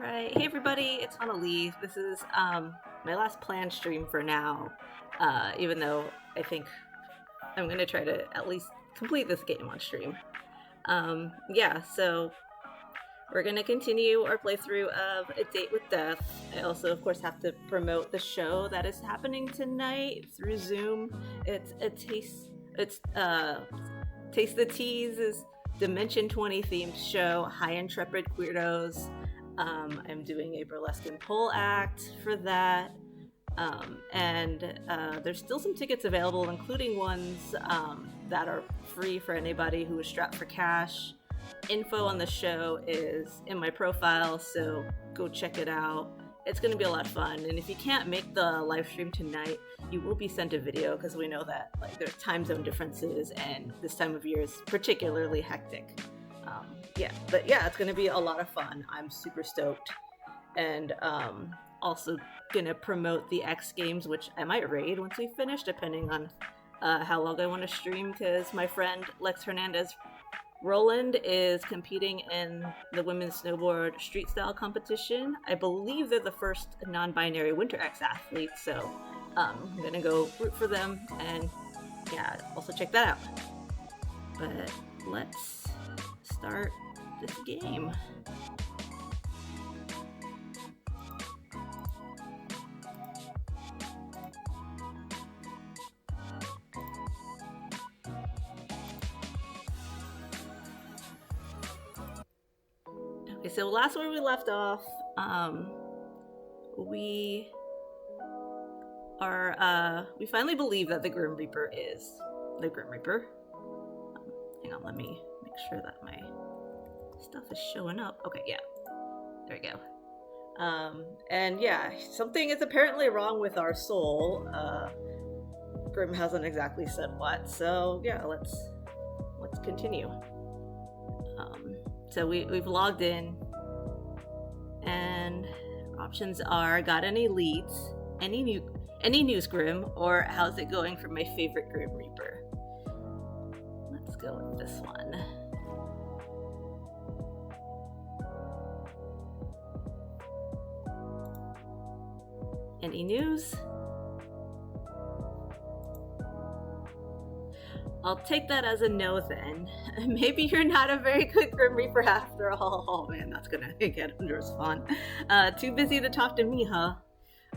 Alright, hey everybody, it's Lee. This is my last planned stream for now, even though I think I'm gonna try to at least complete this game on stream. Yeah, so we're gonna continue our playthrough of A Date with Death. I also, of course, have to promote the show that is happening tonight through Zoom. It's Taste the Tease's Dimension 20 themed show, High Intrepid Queerdos. I'm doing a burlesque and pole act for that. And there's still some tickets available, including ones that are free for anybody who is strapped for cash. Info on the show is in my profile, so go check it out. It's going to be a lot of fun, and if you can't make the live stream tonight, you will be sent a video because we know that there's time zone differences, and this time of year is particularly hectic. But it's going to be a lot of fun. I'm super stoked, and also going to promote the X Games, which I might raid once we finish, depending on how long I want to stream, because my friend Lex Hernandez Roland is competing in the women's snowboard street style competition. I believe they're the first non-binary Winter X athletes, so I'm gonna go root for them and also check that out. But let's start this game. Okay, so last where we left off, we finally believe that the Grim Reaper is the Grim Reaper. Hang on, let me make sure that my stuff is showing up. Okay, yeah, there we go. And yeah, something is apparently wrong with our soul. Grim hasn't exactly said what, so yeah, let's continue. So we've logged in, and options are: got any leads, any news Grim, or how's it going for my favorite Grim Reaper? Let's go with this one. Any news? I'll take that as a no then. Maybe you're not a very good Grim Reaper after all. Oh man, that's gonna get under his font. Too busy to talk to me, huh?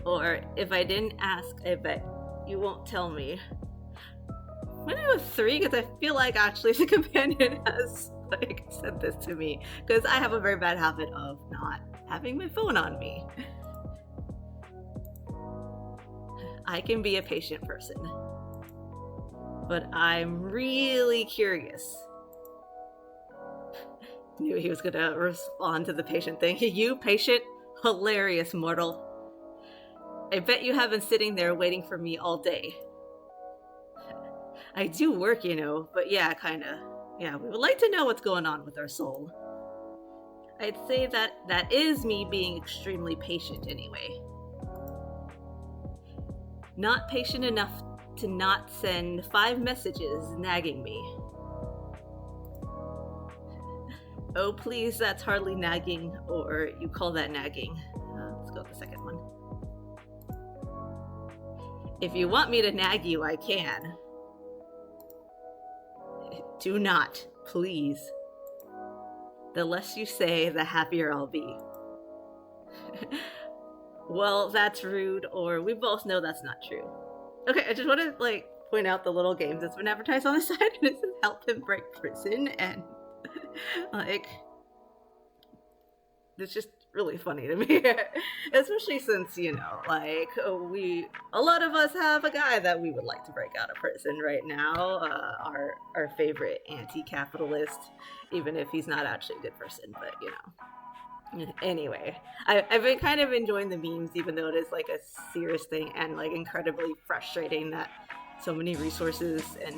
Or if I didn't ask, I bet you won't tell me. I'm gonna go with 3 because I feel like actually the companion has said this to me, because I have a very bad habit of not having my phone on me. I can be a patient person, but I'm really curious. Knew he was gonna respond to the patient thing. You patient? Hilarious, mortal. I bet you have been sitting there waiting for me all day. I do work, but yeah, kinda. Yeah, we would like to know what's going on with our soul. I'd say that is me being extremely patient anyway. Not patient enough to not send 5 messages nagging me. Oh please, that's hardly nagging, or you call that nagging. Let's go with the second one. If you want me to nag you, I can. Do not, please. The less you say, the happier I'll be. Well, that's rude, or we both know that's not true. Okay, I just want to point out the little games that's been advertised on the side, and it says help him break prison, and it's just really funny to me. Especially since, a lot of us have a guy that we would like to break out of prison right now, our favorite anti-capitalist, even if he's not actually a good person, but Anyway, I've been kind of enjoying the memes, even though it is a serious thing and incredibly frustrating that so many resources and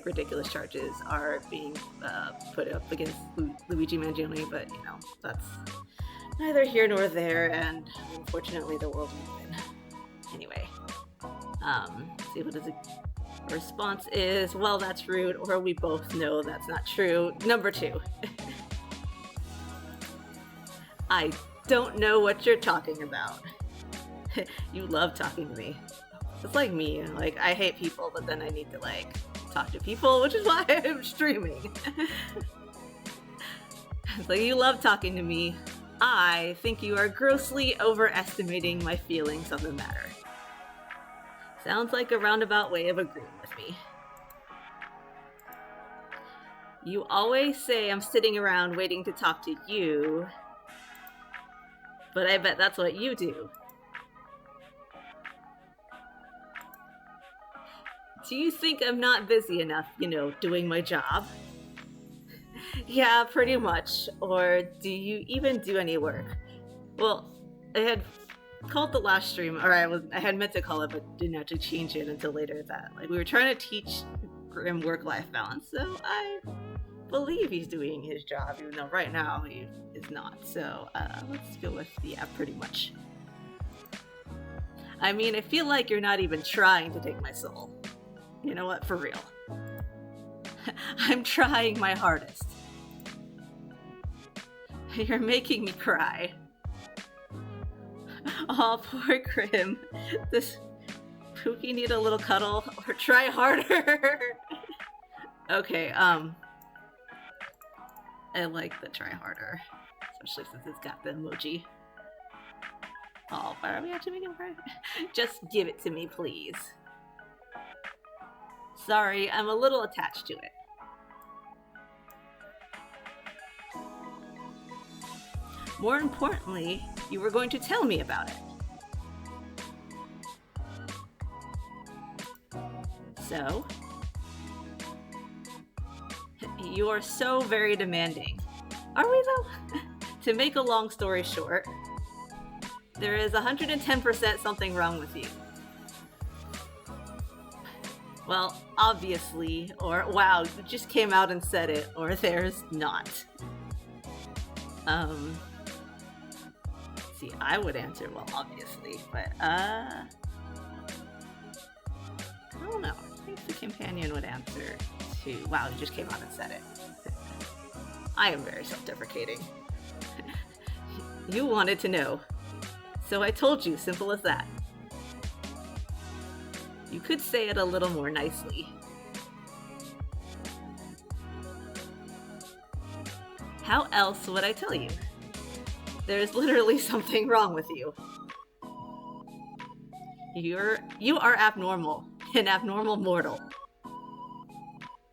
ridiculous charges are being put up against Luigi Mangione, but that's neither here nor there, and unfortunately the world we live in. Anyway, see what is it? Response is, well, that's rude, or we both know that's not true. Number 2. I don't know what you're talking about. You love talking to me. It's like me. Like, I hate people, but then I need to, like, talk to people, which is why I'm streaming. It's like, you love talking to me. I think you are grossly overestimating my feelings on the matter. Sounds like a roundabout way of agreeing with me. You always say I'm sitting around waiting to talk to you, but I bet that's what you do. Do you think I'm not busy enough, doing my job? Yeah, pretty much. Or do you even do any work? Well, I had called the last stream, or I had meant to call it, but didn't actually change it until later that, like, we were trying to teach Grim work-life balance, so I believe he's doing his job, even though right now he is not. So, let's go with, yeah, pretty much. I mean, I feel like you're not even trying to take my soul. You know what? For real. I'm trying my hardest. You're making me cry. Oh, poor Grim. Does Pookie need a little cuddle? Or try harder? Okay, I like the try harder. Especially since it's got the emoji. Oh, why are we actually making him cry? Just give it to me, please. Sorry, I'm a little attached to it. More importantly, you were going to tell me about it. So? You are so very demanding. Are we though? To make a long story short, there is 110% something wrong with you. Well, obviously, or wow, you just came out and said it, or there's not. See, I would answer, well, obviously, but, I don't know. I think the companion would answer to, wow, you just came out and said it. I am very self-deprecating. You wanted to know. So I told you, simple as that. You could say it a little more nicely. How else would I tell you? There's literally something wrong with you. You are abnormal, an abnormal mortal.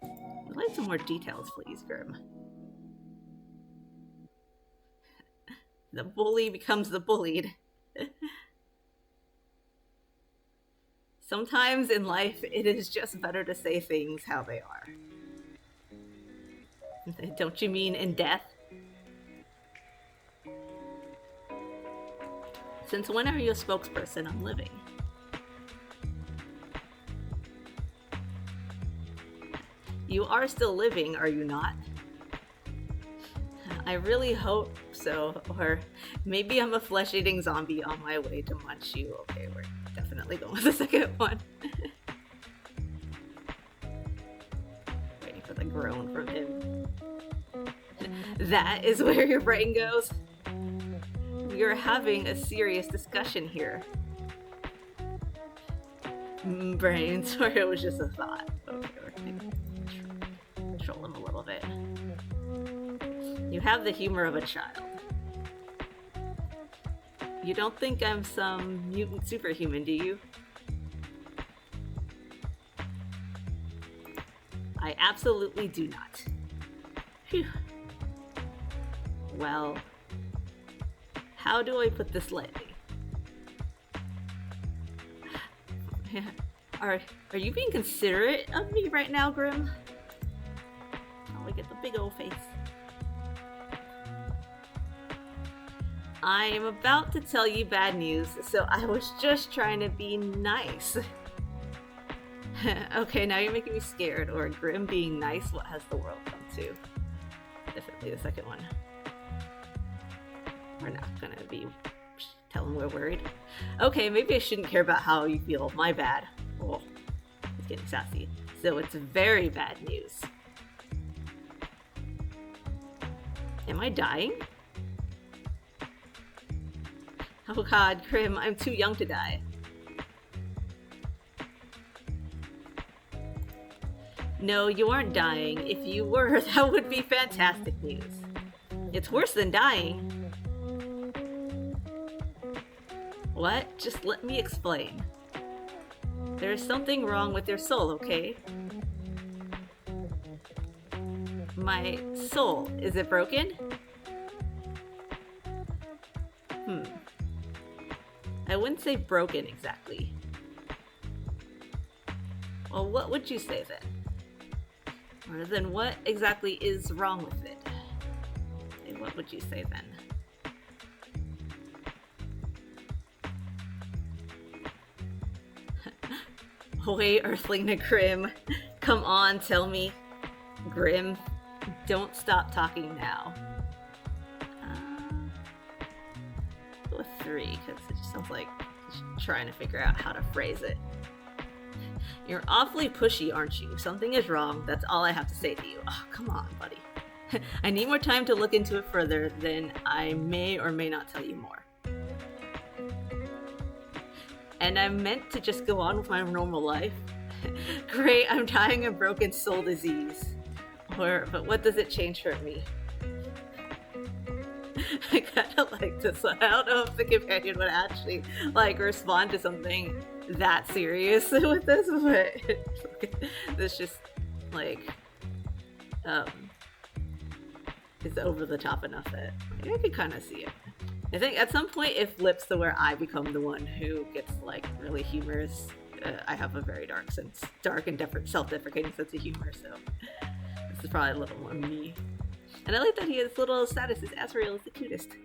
I'd like some more details, please, Grim. The bully becomes the bullied. Sometimes in life, it is just better to say things how they are. Don't you mean in death? Since when are you a spokesperson on living? You are still living, are you not? I really hope so, or maybe I'm a flesh-eating zombie on my way to munch you. Okay, we're definitely going with the second one. Waiting for the groan from him. That is where your brain goes? We are having a serious discussion here. Brain, sorry, it was just a thought. Okay, we're control him a little bit. You have the humor of a child. You don't think I'm some mutant superhuman, do you? I absolutely do not. Phew. Well, how do I put this lightly? Are you being considerate of me right now, Grim? Oh, I get the big old face. I am about to tell you bad news, so I was just trying to be nice. Okay, now you're making me scared. Or Grim being nice, what has the world come to? Definitely the second one. We're not gonna tell him we're worried. Okay, maybe I shouldn't care about how you feel. My bad. Oh, he's getting sassy. So it's very bad news. Am I dying? Oh god, Grim, I'm too young to die. No, you aren't dying. If you were, that would be fantastic news. It's worse than dying. What? Just let me explain. There's something wrong with your soul, okay? My soul, is it broken? I wouldn't say broken exactly. Well, what would you say then? Or then what exactly is wrong with it? And what would you say then? Wait, Earthling to Grim. Come on, tell me. Grim, don't stop talking now. Go with 3, because it just sounds like he's trying to figure out how to phrase it. You're awfully pushy, aren't you? Something is wrong, that's all I have to say to you. Oh, come on, buddy. I need more time to look into it further, then I may or may not tell you more. And I'm meant to just go on with my normal life? Great, I'm dying of broken soul disease. But what does it change for me? I kinda like this one. I don't know if the companion would actually respond to something that serious with this, but this just is over the top enough that I could kind of see it. I think at some point it flips to where I become the one who gets really humorous. I have a very dark and self-deprecating sense of humor, so this is probably a little more me. And I like that his little status is Azrael is the cutest.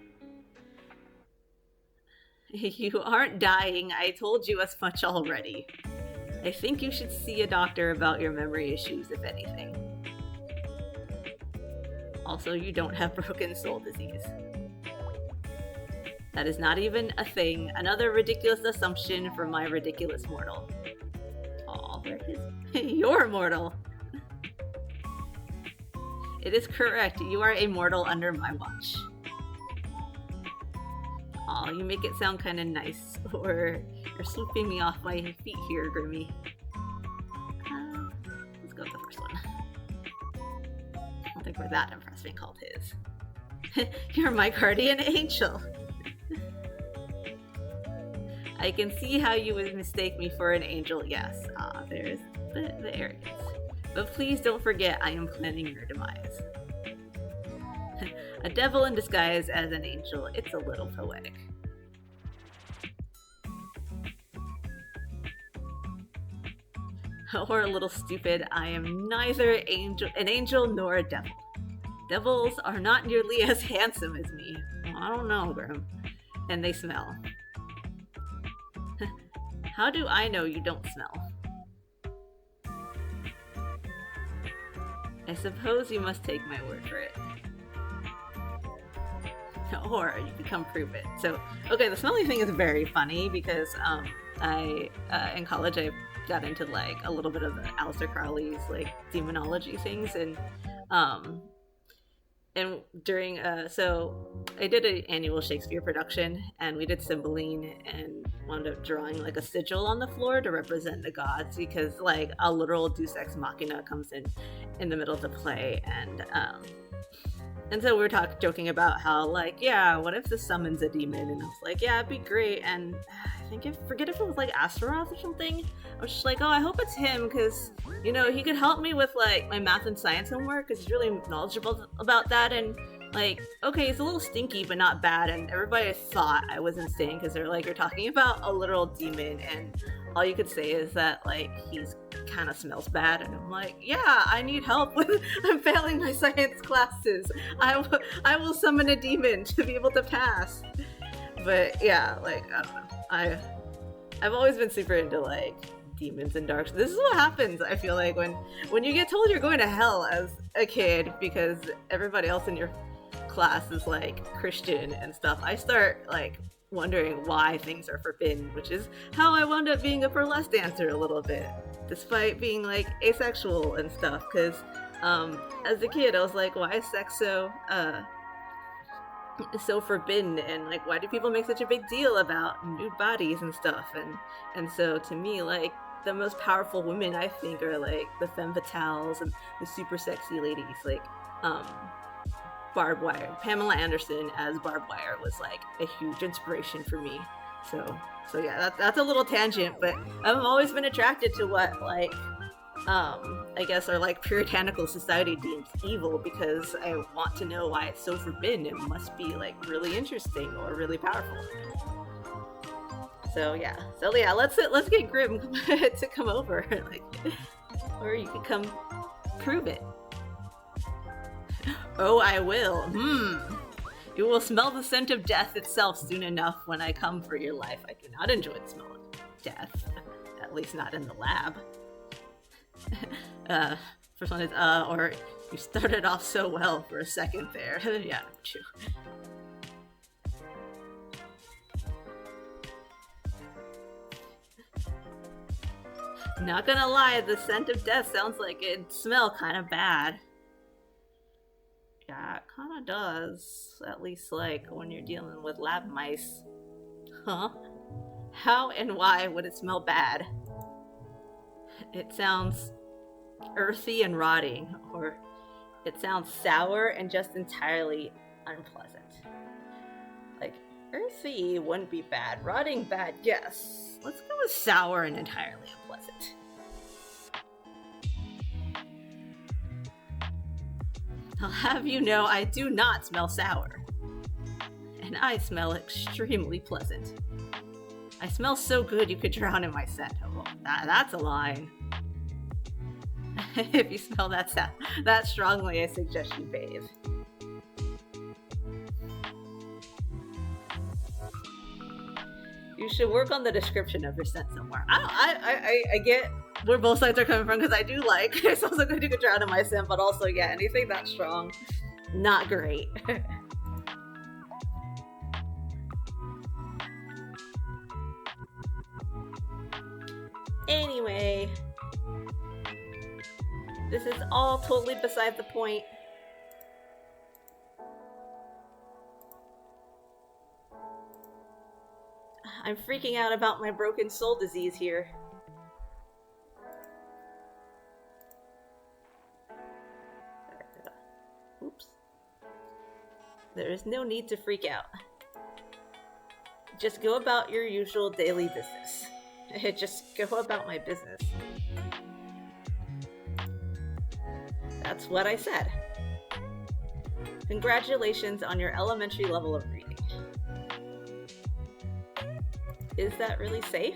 You aren't dying. I told you as much already. I think you should see a doctor about your memory issues, if anything. Also, you don't have broken soul disease. That is not even a thing. Another ridiculous assumption from my ridiculous mortal. Aw, there it is. You're mortal. It is correct. You are a mortal under my watch. Aw, you make it sound kind of nice. Or you're sweeping me off my feet here, Grimmy. Let's go with the first one. I don't think we're that impressed being called his. You're my guardian angel. I can see how you would mistake me for an angel, yes. There's the arrogance. But please don't forget I am planning your demise. A devil in disguise as an angel, it's a little poetic. Or a little stupid, I am neither an angel nor a devil. Devils are not nearly as handsome as me. Well, I don't know, Grim. And they smell. How do I know you don't smell? I suppose you must take my word for it. Or you can come prove it. So, okay, the smelly thing is very funny because in college I got into a little bit of the Aleister Crowley's demonology things, and during so I did an annual Shakespeare production, and we did Cymbeline and wound up drawing a sigil on the floor to represent the gods, because a literal Deus Ex Machina comes in the middle of the play, and so we were joking about how yeah, what if this summons a demon? And I was like, yeah, it'd be great. And I forget if it was aroace or something. I was just oh, I hope it's him, because he could help me with my math and science homework, because he's really knowledgeable about that. And okay, it's a little stinky but not bad. And everybody thought I was insane, because they're you're talking about a literal demon, and all you could say is that he's kind of smells bad. And I'm yeah, I need help with I'm failing my science classes. I will summon a demon to be able to pass. But yeah, I don't know. I've always been super into demons and darks. This is what happens, I feel when you get told you're going to hell as a kid because everybody else in your class is Christian and stuff. I start wondering why things are forbidden, which is how I wound up being a burlesque dancer a little bit, despite being asexual and stuff, because as a kid I was why is sex so so forbidden, and like, why do people make such a big deal about nude bodies and stuff? And so to me, like, the most powerful women I think are like the femme fatales and the super sexy ladies, like um Barbed Wire. Pamela Anderson as Barbed Wire was like a huge inspiration for me. So yeah, that's a little tangent, but I've always been attracted to what, like, I guess our like puritanical society deems evil, because I want to know why it's so forbidden. It must be like really interesting or really powerful. So yeah, let's get Grim to come over, like, or you could come prove it. Oh, I will. You will smell the scent of death itself soon enough when I come for your life. I cannot enjoy the smell of death, at least not in the lab. First one is, or you started off so well for a second there. Yeah, true. Not gonna lie, the scent of death sounds like it'd smell kind of bad. Yeah, it kind of does. At least, like, when you're dealing with lab mice. Huh? How and why would it smell bad? It sounds earthy and rotting, or it sounds sour and just entirely unpleasant. Like, earthy wouldn't be bad. Rotting bad, yes. Let's go with sour and entirely unpleasant. I'll have you know I do not smell sour. And I smell extremely pleasant. I smell so good you could drown in my scent. Oh, well, that's a line. If you smell that strongly, I suggest you bathe. You should work on the description of your scent somewhere. I get where both sides are coming from, because I do like it smells so good you could drown in my scent, but also, yeah, anything that strong, not great. Anyway, this is all totally beside the point. I'm freaking out about my broken soul disease here. Oops. There is no need to freak out. Just go about your usual daily business. Just go about my business. That's what I said. Congratulations on your elementary level of reading. Is that really safe?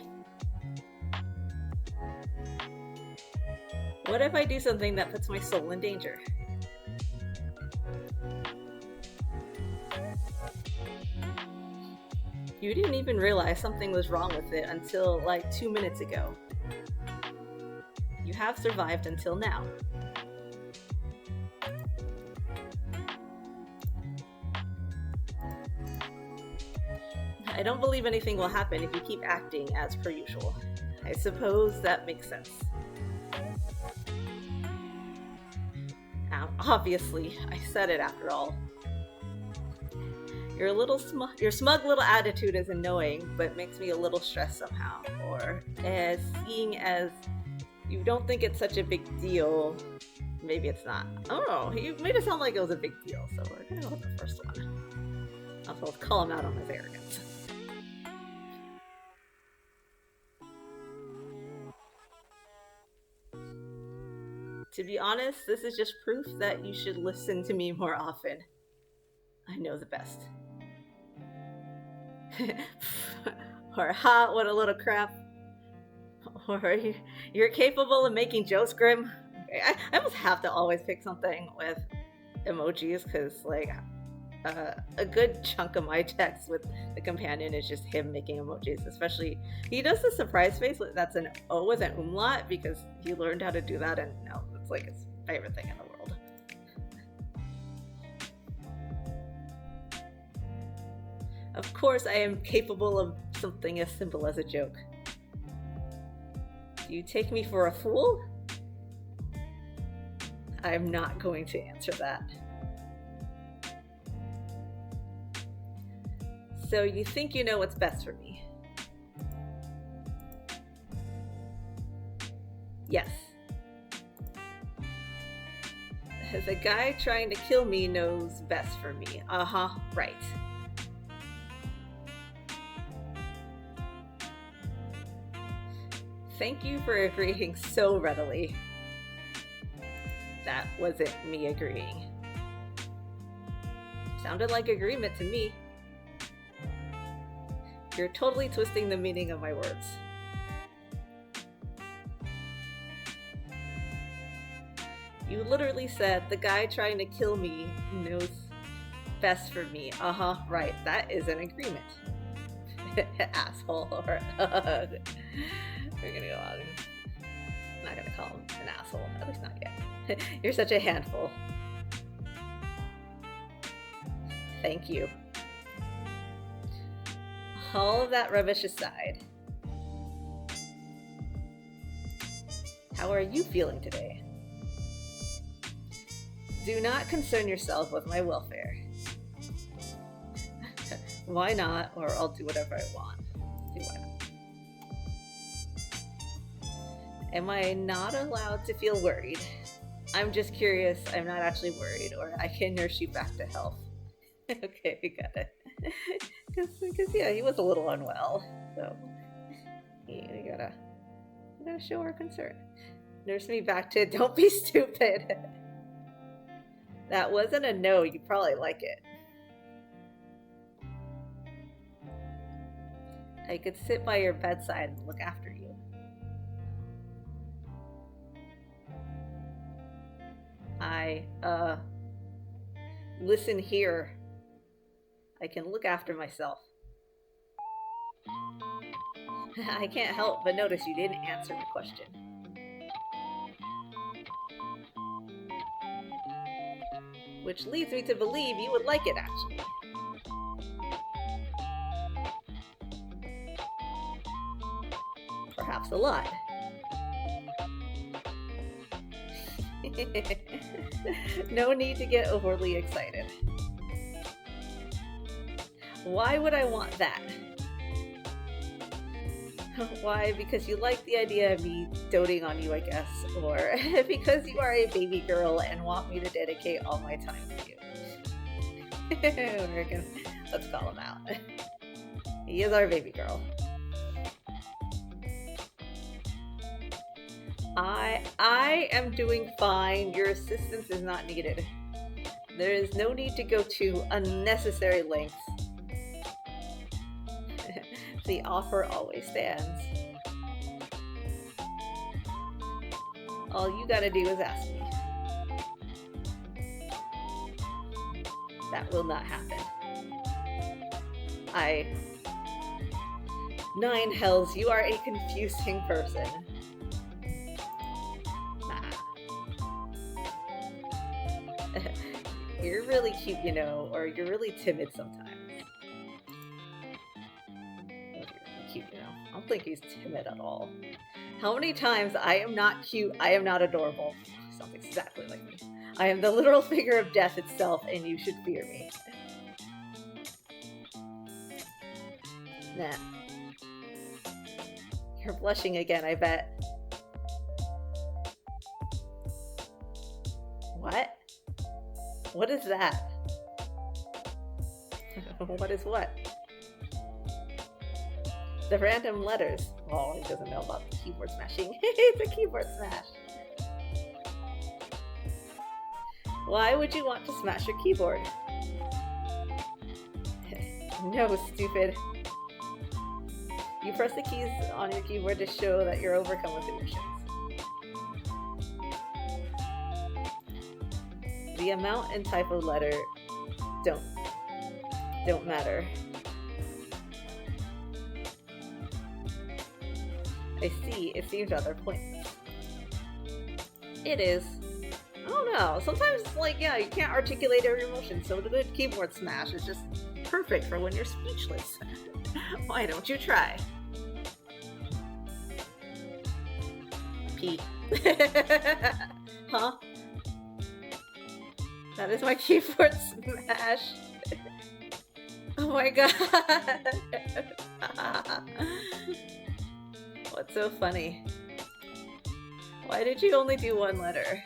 What if I do something that puts my soul in danger? You didn't even realize something was wrong with it until like 2 minutes ago. You have survived until now. I don't believe anything will happen if you keep acting as per usual. I suppose that makes sense. Obviously, I said it after all. Your smug little attitude is annoying, but makes me a little stressed somehow. Or, as seeing as you don't think it's such a big deal, maybe it's not. Oh, you made it sound like it was a big deal, so we're gonna go with the first one. I'll call him out on his arrogance. To be honest, this is just proof that you should listen to me more often. I know the best. Or, ha, what a little crap. Or, you're capable of making jokes, Grim. I almost have to always pick something with emojis, because, like, a good chunk of my text with the companion is just him making emojis. Especially, he does the surprise face that's an O with an umlaut, because he learned how to do that, and now it's like his favorite thing in the world. Of course, I am capable of something as simple as a joke. Do you take me for a fool? I'm not going to answer that. So you think you know what's best for me? Yes. The guy trying to kill me knows best for me. Uh-huh, right. Thank you for agreeing so readily. That wasn't me agreeing. Sounded like agreement to me. You're totally twisting the meaning of my words. You literally said the guy trying to kill me knows best for me. Uh-huh, right. That is an agreement. Asshole. We're gonna go out. I'm not gonna call him an asshole. At least not yet. You're such a handful. Thank you. All of that rubbish aside, how are you feeling today? Do not concern yourself with my welfare. Why not? Or I'll do whatever I want. See, why not? Am I not allowed to feel worried? I'm just curious. I'm not actually worried, or I can nurse you back to health. Okay, we got it. Because yeah, he was a little unwell, so we gotta show our concern. Nurse me back to don't be stupid. That wasn't a no. You probably like it. I could sit by your bedside and look after you. Listen here. I can look after myself. I can't help but notice you didn't answer my question. Which leads me to believe you would like it, actually. Perhaps a lot. No need to get overly excited. Why would I want that? Why? Because you like the idea of me doting on you, I guess. Or because you are a baby girl and want me to dedicate all my time to you. Let's call him out. He is our baby girl. I am doing fine. Your assistance is not needed. There is no need to go to unnecessary lengths. The offer always stands. All you gotta do is ask me. That will not happen. Nine hells, you are a confusing person. You're really cute, you know, or you're really timid sometimes. You're really cute, you know. I don't think he's timid at all. How many times I am not cute, I am not adorable. Sounds exactly like me. I am the literal figure of death itself, and you should fear me. Nah. You're blushing again, I bet. What? What is that? What is what? The random letters. Oh, he doesn't know about the keyboard smashing. It's a keyboard smash. Why would you want to smash your keyboard? No, stupid. You press the keys on your keyboard to show that you're overcome with emotions. The amount and type of letter don't matter. I see, it seems rather pointless. It is. I don't know, sometimes, like, yeah, you can't articulate every emotion, so the good keyboard smash is just perfect for when you're speechless. Why don't you try? P. Huh? That is my keyboard smash. Oh my god! What's so funny? Why did you only do one letter?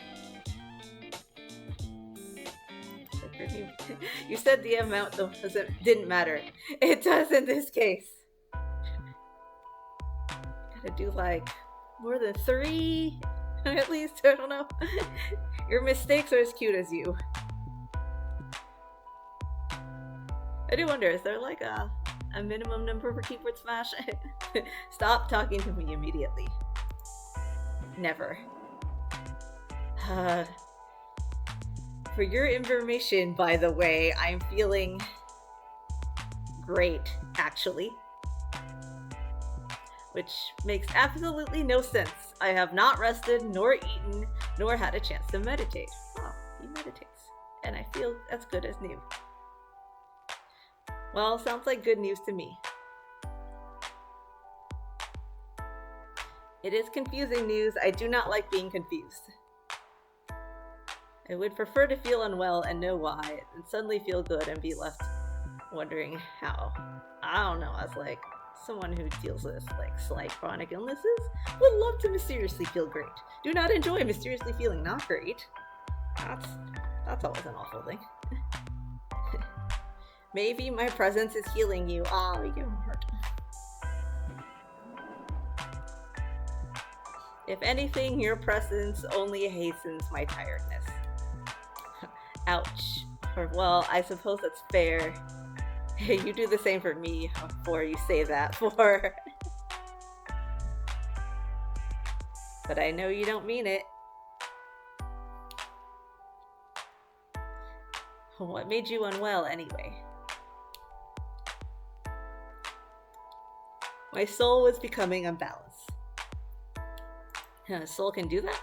You said the amount though didn't matter. It does in this case. Gotta do like more than 3 at least, I don't know. Your mistakes are as cute as you. I do wonder, is there like a minimum number for keyboard smash? Stop talking to me immediately. Never. For your information, by the way, I'm feeling great, actually. Which makes absolutely no sense. I have not rested, nor eaten, nor had a chance to meditate. Oh, he meditates. And I feel as good as new. Well, sounds like good news to me. It is confusing news. I do not like being confused. I would prefer to feel unwell and know why, and suddenly feel good and be left wondering how. I don't know, as like someone who deals with like slight chronic illnesses would love to mysteriously feel great. Do not enjoy mysteriously feeling not great. That's always an awful thing. Maybe my presence is healing you. Ah, we give him a heart. If anything, your presence only hastens my tiredness. Ouch. Or, well, I suppose that's fair. You do the same for me, before you say that, for. But I know you don't mean it. What made you unwell, anyway? My soul was becoming unbalanced. A soul can do that?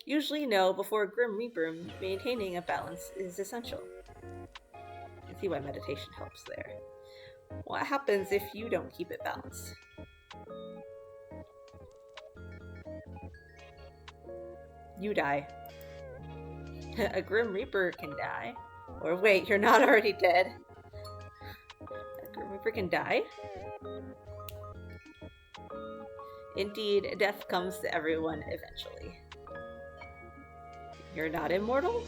Usually no, before Grim Reaper, maintaining a balance is essential. You can see why meditation helps there. What happens if you don't keep it balanced? You die. A Grim Reaper can die. Or wait, you're not already dead. A Grim Reaper can die? Indeed, death comes to everyone eventually. You're not immortal?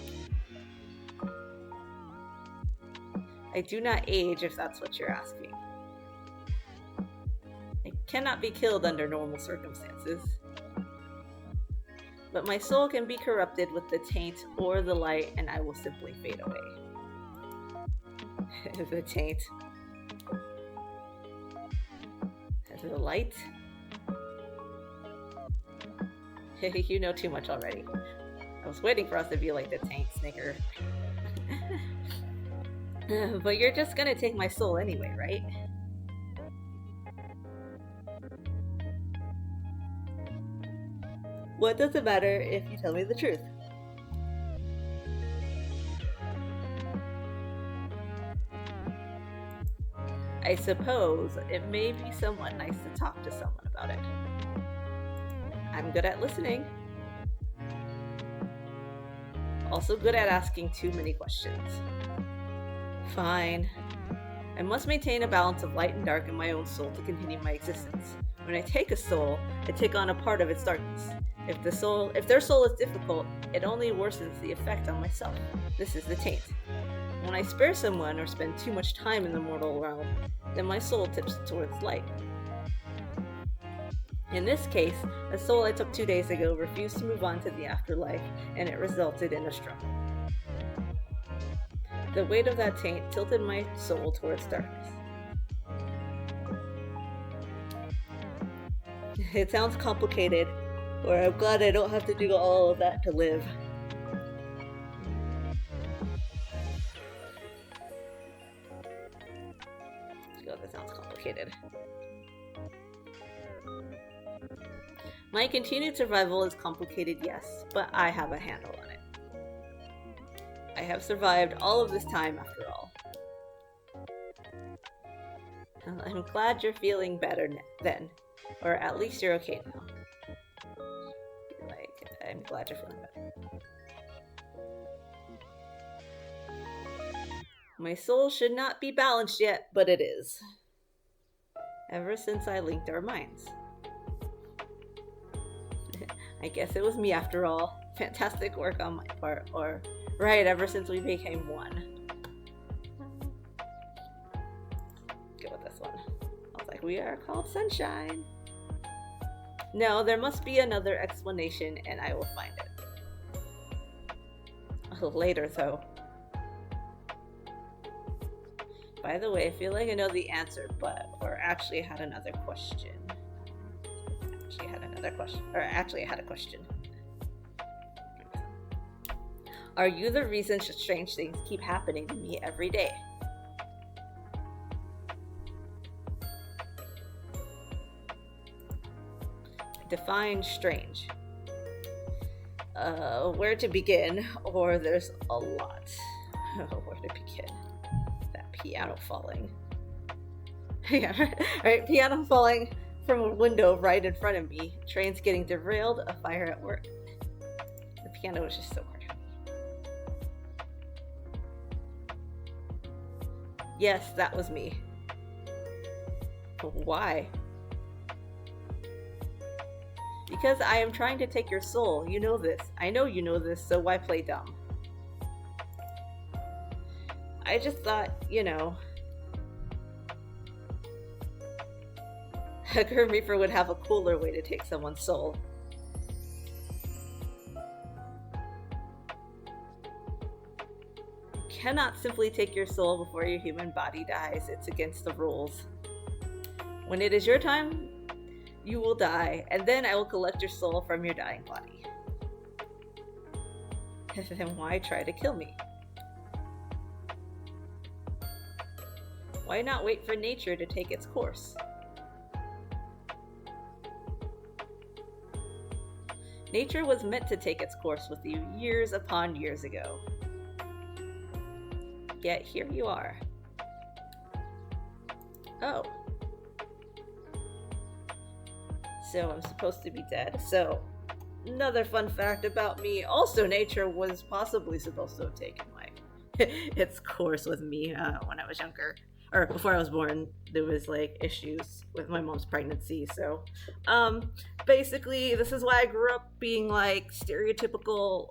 I do not age, if that's what you're asking. I cannot be killed under normal circumstances. But my soul can be corrupted with the taint or the light, and I will simply fade away. The taint. The light? You know too much already. I was waiting for us to be like the tank snicker. But you're just gonna take my soul anyway, right? What does it matter if you tell me the truth? I suppose it may be somewhat nice to talk to someone about it. I'm good at listening. Also good at asking too many questions. Fine. I must maintain a balance of light and dark in my own soul to continue my existence. When I take a soul, I take on a part of its darkness. If their soul is difficult, it only worsens the effect on myself. This is the taint. When I spare someone or spend too much time in the mortal realm, then my soul tips towards light. In this case, a soul I took 2 days ago refused to move on to the afterlife, and it resulted in a struggle. The weight of that taint tilted my soul towards darkness. It sounds complicated, or I'm glad I don't have to do all of that to live. God, that sounds complicated. My continued survival is complicated, yes, but I have a handle on it. I have survived all of this time after all. I'm glad you're feeling better then, or at least you're okay now. I'm glad you're feeling better. My soul should not be balanced yet, but it is. Ever since I linked our minds. I guess it was me after all. Fantastic work on my part. Or, right, ever since we became one. Go with this one. I was like, we are called Sunshine. No, there must be another explanation, and I will find it. Later, though. By the way, I feel like I know the answer, or actually I had another question. I had a question. Are you the reason strange things keep happening to me every day? Define strange. Where to begin, or there's a lot. Where to begin? That piano falling. Yeah, right, piano falling from a window right in front of me. Trains getting derailed, a fire at work. The piano was just so cartoony. Yes, that was me. But why? Because I am trying to take your soul. You know this. I know you know this, so why play dumb? I just thought, a Grim Reaper would have a cooler way to take someone's soul. You cannot simply take your soul before your human body dies. It's against the rules. When it is your time, you will die, and then I will collect your soul from your dying body. Then why try to kill me? Why not wait for nature to take its course? Nature was meant to take its course with you years upon years ago. Yet here you are. Oh. So I'm supposed to be dead. So, another fun fact about me. Also, nature was possibly supposed to have taken its course with me when I was younger. Or before I was born, there was issues with my mom's pregnancy. So, basically, this is why I grew up being stereotypical,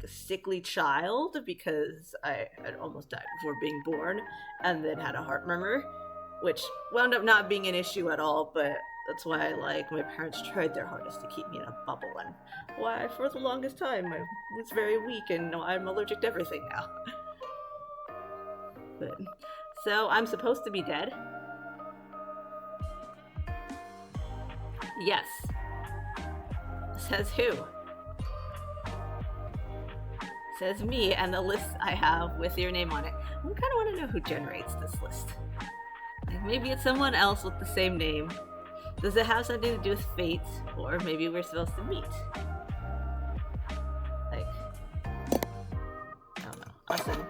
sickly child, because I had almost died before being born, and then had a heart murmur, which wound up not being an issue at all, but that's why my parents tried their hardest to keep me in a bubble, and why for the longest time I was very weak and I'm allergic to everything now. But so I'm supposed to be dead? Yes. Says who? Says me and the list I have with your name on it. I kind of want to know who generates this list. Maybe it's someone else with the same name. Does it have something to do with fate? Or maybe we're supposed to meet? I don't know. Listen,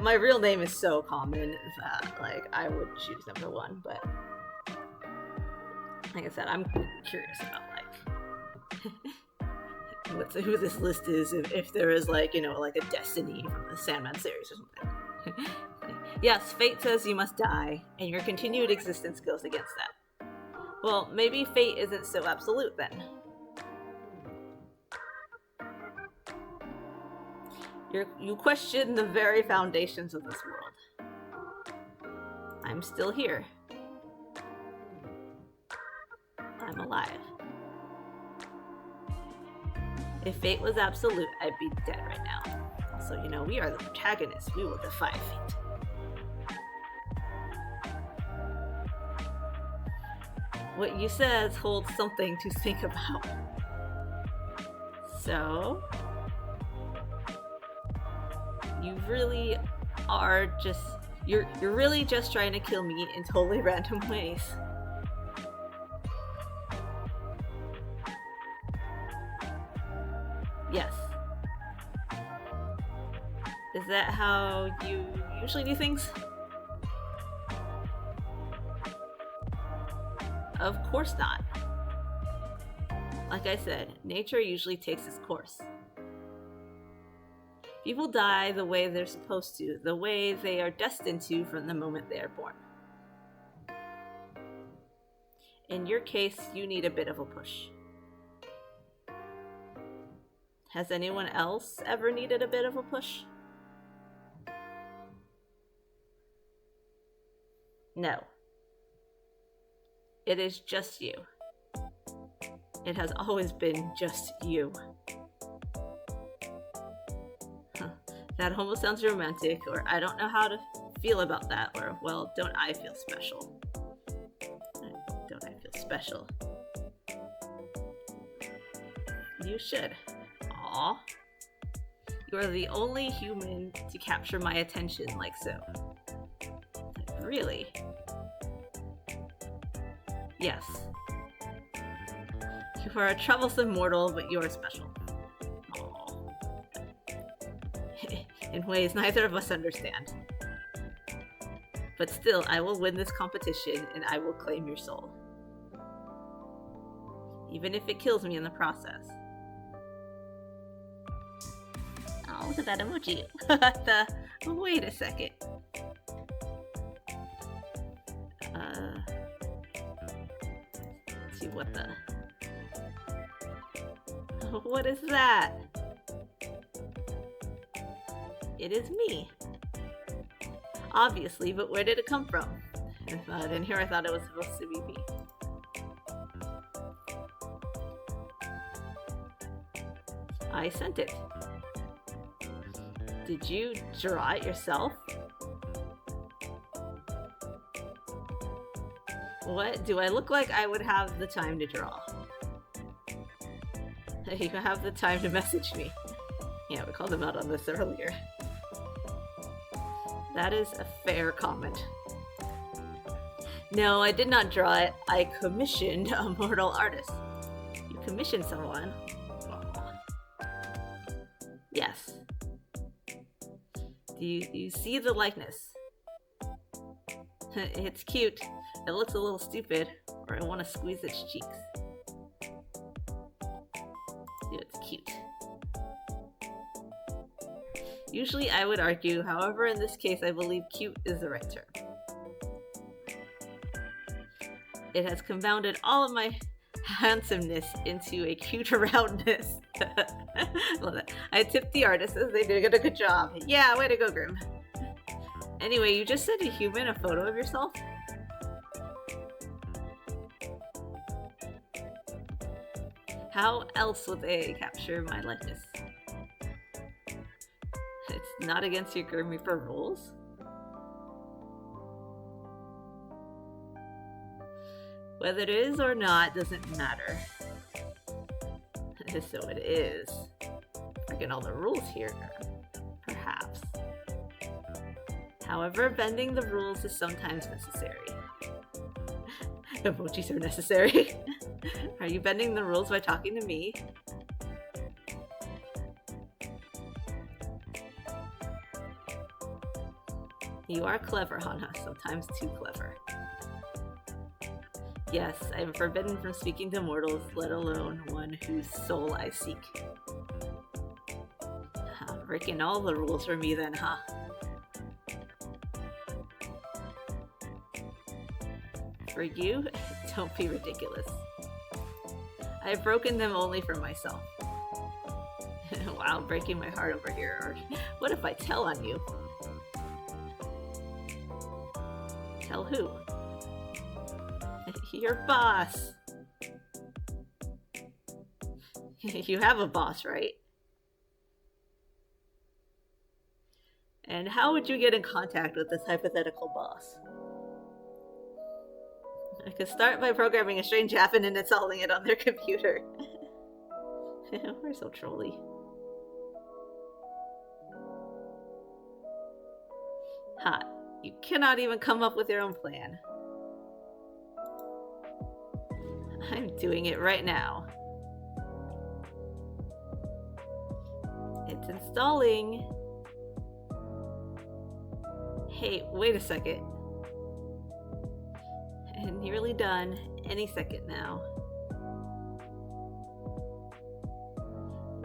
my real name is so common that I would choose number one, but like I said, I'm curious about who this list is, if there is a destiny from the Sandman series or something. Yes, fate says you must die, and your continued existence goes against that. Well, maybe fate isn't so absolute then. You question the very foundations of this world. I'm still here. I'm alive. If fate was absolute, I'd be dead right now. So, we are the protagonists. We will defy fate. What you says holds something to think about. So, you really are you're really just trying to kill me in totally random ways. Yes. Is that how you usually do things? Of course not. Like I said, nature usually takes its course. People die the way they're supposed to, the way they are destined to from the moment they are born. In your case, you need a bit of a push. Has anyone else ever needed a bit of a push? No. It is just you. It has always been just you. That almost sounds romantic, or I don't know how to feel about that, or, well, don't I feel special? Don't I feel special? You should. Aww. You are the only human to capture my attention like so. Really? Yes. You are a troublesome mortal, but you are special. In ways neither of us understand. But still, I will win this competition and I will claim your soul. Even if it kills me in the process. Oh, look at that emoji. Wait a second. Let's see what the... What is that? It is me. Obviously, but where did it come from? In here I thought it was supposed to be me. I sent it. Did you draw it yourself? What? Do I look like I would have the time to draw? You have the time to message me. Yeah, we called them out on this earlier. That is a fair comment. No, I did not draw it. I commissioned a mortal artist. You commissioned someone? Yes. Do you see the likeness? It's cute. It looks a little stupid, or I want to squeeze its cheeks. It's cute. Usually I would argue, however in this case I believe cute is the right term. It has confounded all of my handsomeness into a cute roundness. Love that. I tipped the artists as they did a good job. Yeah, way to go, Grim. Anyway, you just sent a human a photo of yourself? How else would they capture my likeness? It's not against your Grim Reaper rules? Whether it is or not doesn't matter. So it is. Breaking all the rules here, perhaps. However, bending the rules is sometimes necessary. Emojis are necessary. Are you bending the rules by talking to me? You are clever, Hana, sometimes too clever. Yes, I am forbidden from speaking to mortals, let alone one whose soul I seek. Breaking all the rules for me then, huh? For you? Don't be ridiculous. I've broken them only for myself. Wow, breaking my heart over here. Or what if I tell on you? Tell who? Your boss. You have a boss, right? And how would you get in contact with this hypothetical boss? I could start by programming a strange app and installing it on their computer. We're so trolly. Hot. You cannot even come up with your own plan. I'm doing it right now. It's installing. Hey, wait a second. Nearly done. Any second now.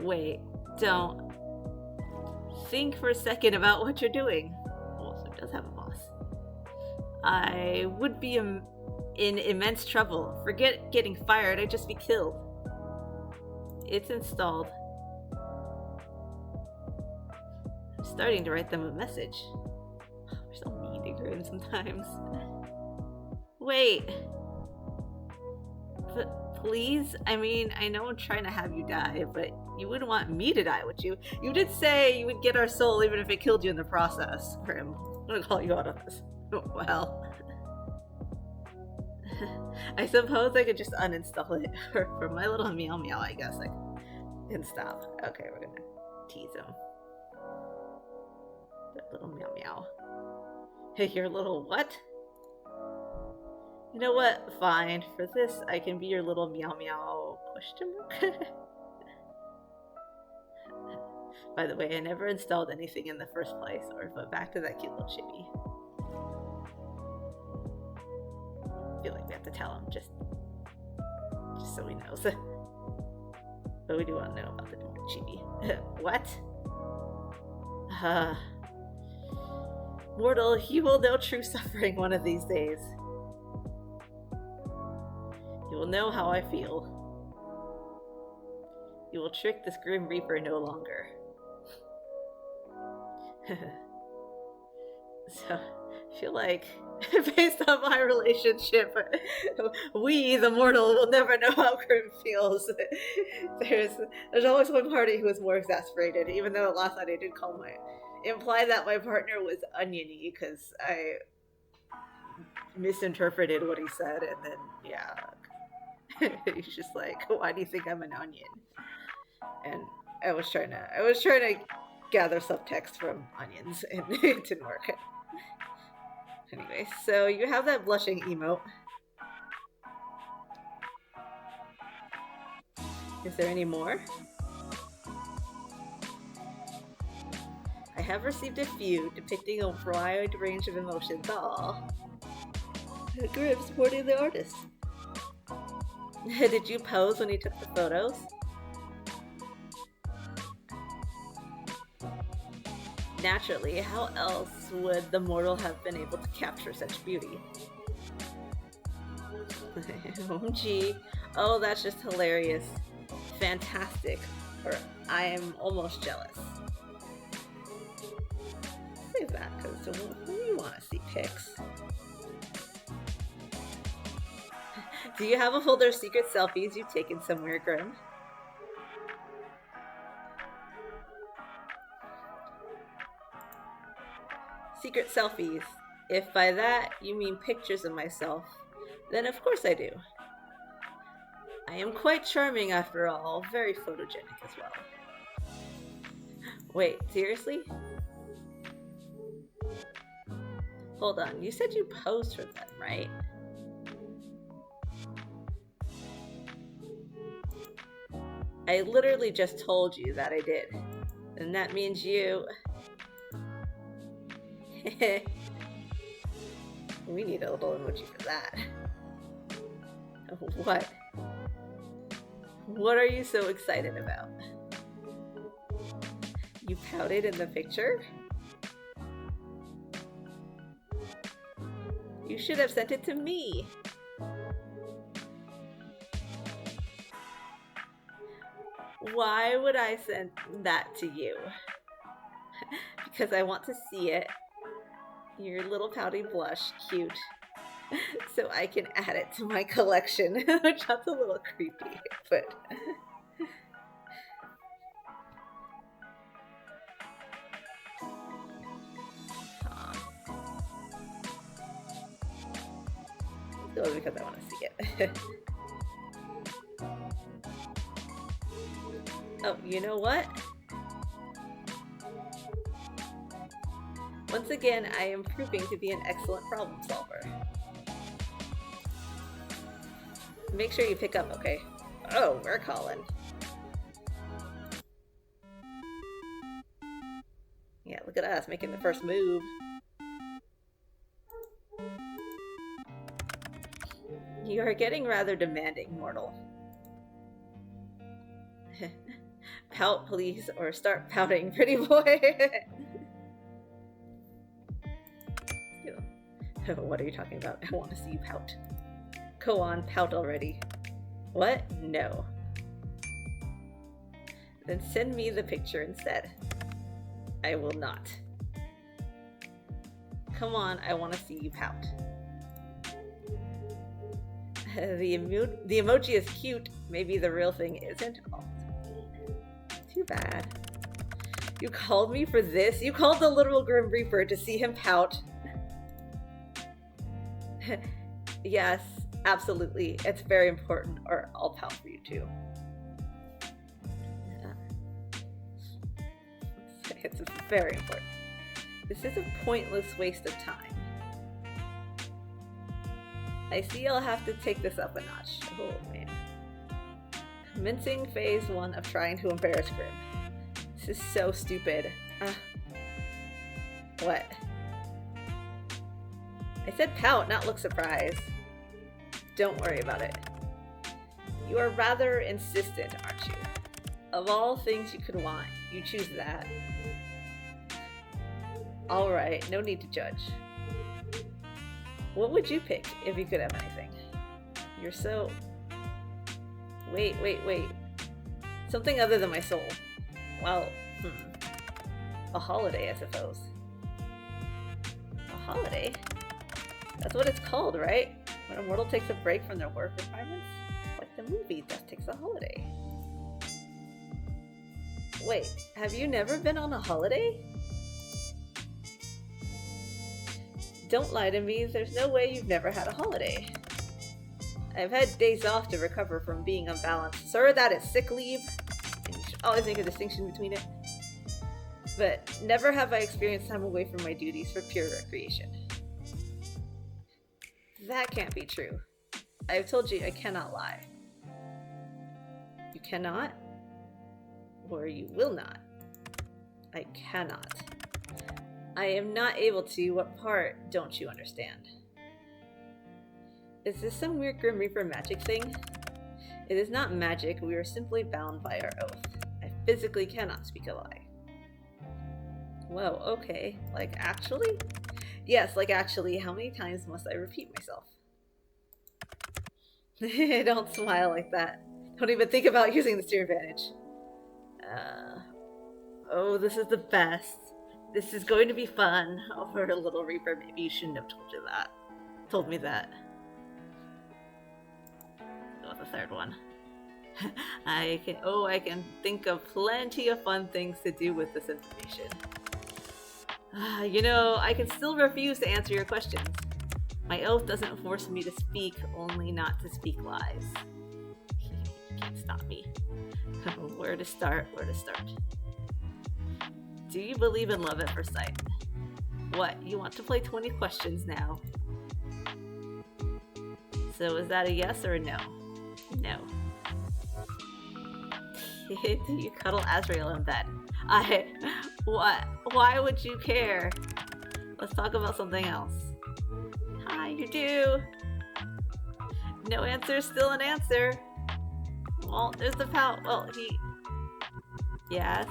Wait, don't. think for a second about what you're doing. Also does have a boss. I would be in immense trouble. Forget getting fired, I'd just be killed. It's installed. I'm starting to write them a message. We're so mean to Grim sometimes. Wait. Please? I mean, I know I'm trying to have you die, but you wouldn't want me to die, would you? You did say you would get our soul even if it killed you in the process. Grim, I'm gonna call you out on this. Well... I suppose I could just uninstall it for my little meow meow, I guess. I can stop. Okay, we're gonna tease him. That little meow meow. Hey, your little what? You know what? Fine. For this, I can be your little meow meow question mark. By the way, I never installed anything in the first place, or put back to that cute little chibi. I feel like we have to tell him just so he knows. But we do want to know about the chibi. What? Mortal, you will know true suffering one of these days. You will know how I feel. You will trick this Grim Reaper no longer. So, I feel like, based on my relationship, we, the mortal, will never know how Grim feels. There's always one party who is more exasperated, even though last night I did imply that my partner was oniony, because I misinterpreted what he said, and then, yeah, he's just like, why do you think I'm an onion? And I was trying to gather subtext from onions, and it didn't work. Anyway, so you have that blushing emote. Is there any more? I have received a few depicting a wide range of emotions. Aww. Grim supporting the artist. Did you pose when you took the photos? Naturally, how else would the mortal have been able to capture such beauty? OMG. Oh, that's just hilarious. Fantastic. Or I am almost jealous. Save that, because we want to see pics. Do you have a folder of secret selfies you've taken somewhere, Grim? Secret selfies. If by that you mean pictures of myself, then of course I do. I am quite charming after all, very photogenic as well. Wait, seriously? Hold on, you said you posed for them, right? I literally just told you that I did. And that means you... We need a little emoji for that. What? What are you so excited about? You pouted in the picture? You should have sent it to me. Why would I send that to you? Because I want to see it. Your little pouty blush, cute. So I can add it to my collection, which that's a little creepy, but... It's because I want to see it. Oh, you know what? Once again, I am proving to be an excellent problem solver. Make sure you pick up, okay? Oh, we're calling. Yeah, look at us making the first move. You are getting rather demanding, mortal. Pout, please, or start pouting, pretty boy. What are you talking about? I want to see you pout. Go on, pout already. What? No. Then send me the picture instead. I will not. Come on, I want to see you pout. The emoji is cute. Maybe the real thing isn't. Oh, too bad. You called me for this? You called the literal Grim Reaper to see him pout? Yes, absolutely. It's very important, or I'll pout for you too. It's very important. This is a pointless waste of time. I see I'll have to take this up a notch. Oh man. Commencing phase 1 of trying to embarrass Grim. This is so stupid. What? I said pout, not look surprised. Don't worry about it. You are rather insistent, aren't you? Of all things you could want, you choose that. Alright, no need to judge. What would you pick if you could have anything? You're so... Wait. Something other than my soul. Well, a holiday, I suppose. A holiday? That's what it's called, right? When a mortal takes a break from their work requirements? Like the movie Death Takes a Holiday. Wait, have you never been on a holiday? Don't lie to me, there's no way you've never had a holiday. I've had days off to recover from being unbalanced. Sir, that is sick leave. And you should always make a distinction between it. But never have I experienced time away from my duties for pure recreation. That can't be true. I've told you I cannot lie. You cannot? Or you will not. I cannot. I am not able to. What part don't you understand? Is this some weird Grim Reaper magic thing? It is not magic, we are simply bound by our oath. I physically cannot speak a lie. Whoa, okay. Like, actually? Yes, like actually, how many times must I repeat myself? Don't smile like that. Don't even think about using this to your advantage. Oh, this is the best. This is going to be fun. Oh, for a little Reaper, maybe you shouldn't have told me that. Go with the third one. I can think of plenty of fun things to do with this information. You know, I can still refuse to answer your questions. My oath doesn't force me to speak, only not to speak lies. You can't stop me. Where to start? Do you believe in love at first sight? What, you want to play 20 questions now? So is that a yes or a no? No. Do you cuddle Azrael in bed? What? Why would you care? Let's talk about something else. Hi, you do. No answer is still an answer. Well, there's the pout. Well, yes.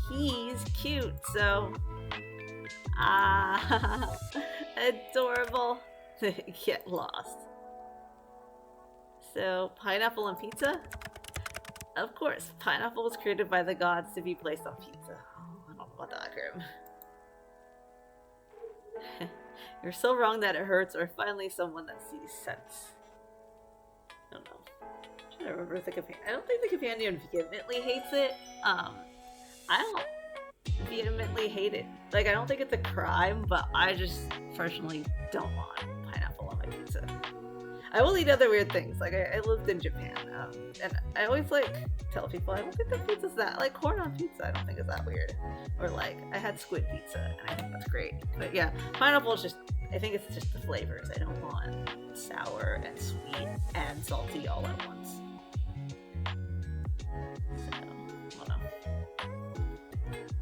He's cute, so... adorable. Get lost. So, pineapple and pizza? Of course, pineapple was created by the gods to be placed on pizza. Oh, I don't know about that, Grim. You're so wrong that it hurts, or finally someone that sees sense. I don't know. I'm trying to remember if the companion... I don't think the companion vehemently hates it. I don't vehemently hate it. Like, I don't think it's a crime, but I just personally don't want pineapple on my pizza. I will eat other weird things. Like, I lived in Japan, and I always, like, tell people, I don't think the pizza's that, like, corn on pizza, I don't think is that weird. Or, like, I had squid pizza, and I think that's great. But, yeah, pineapple is just, I think it's just the flavors. I don't want sour and sweet and salty all at once. So, I don't know.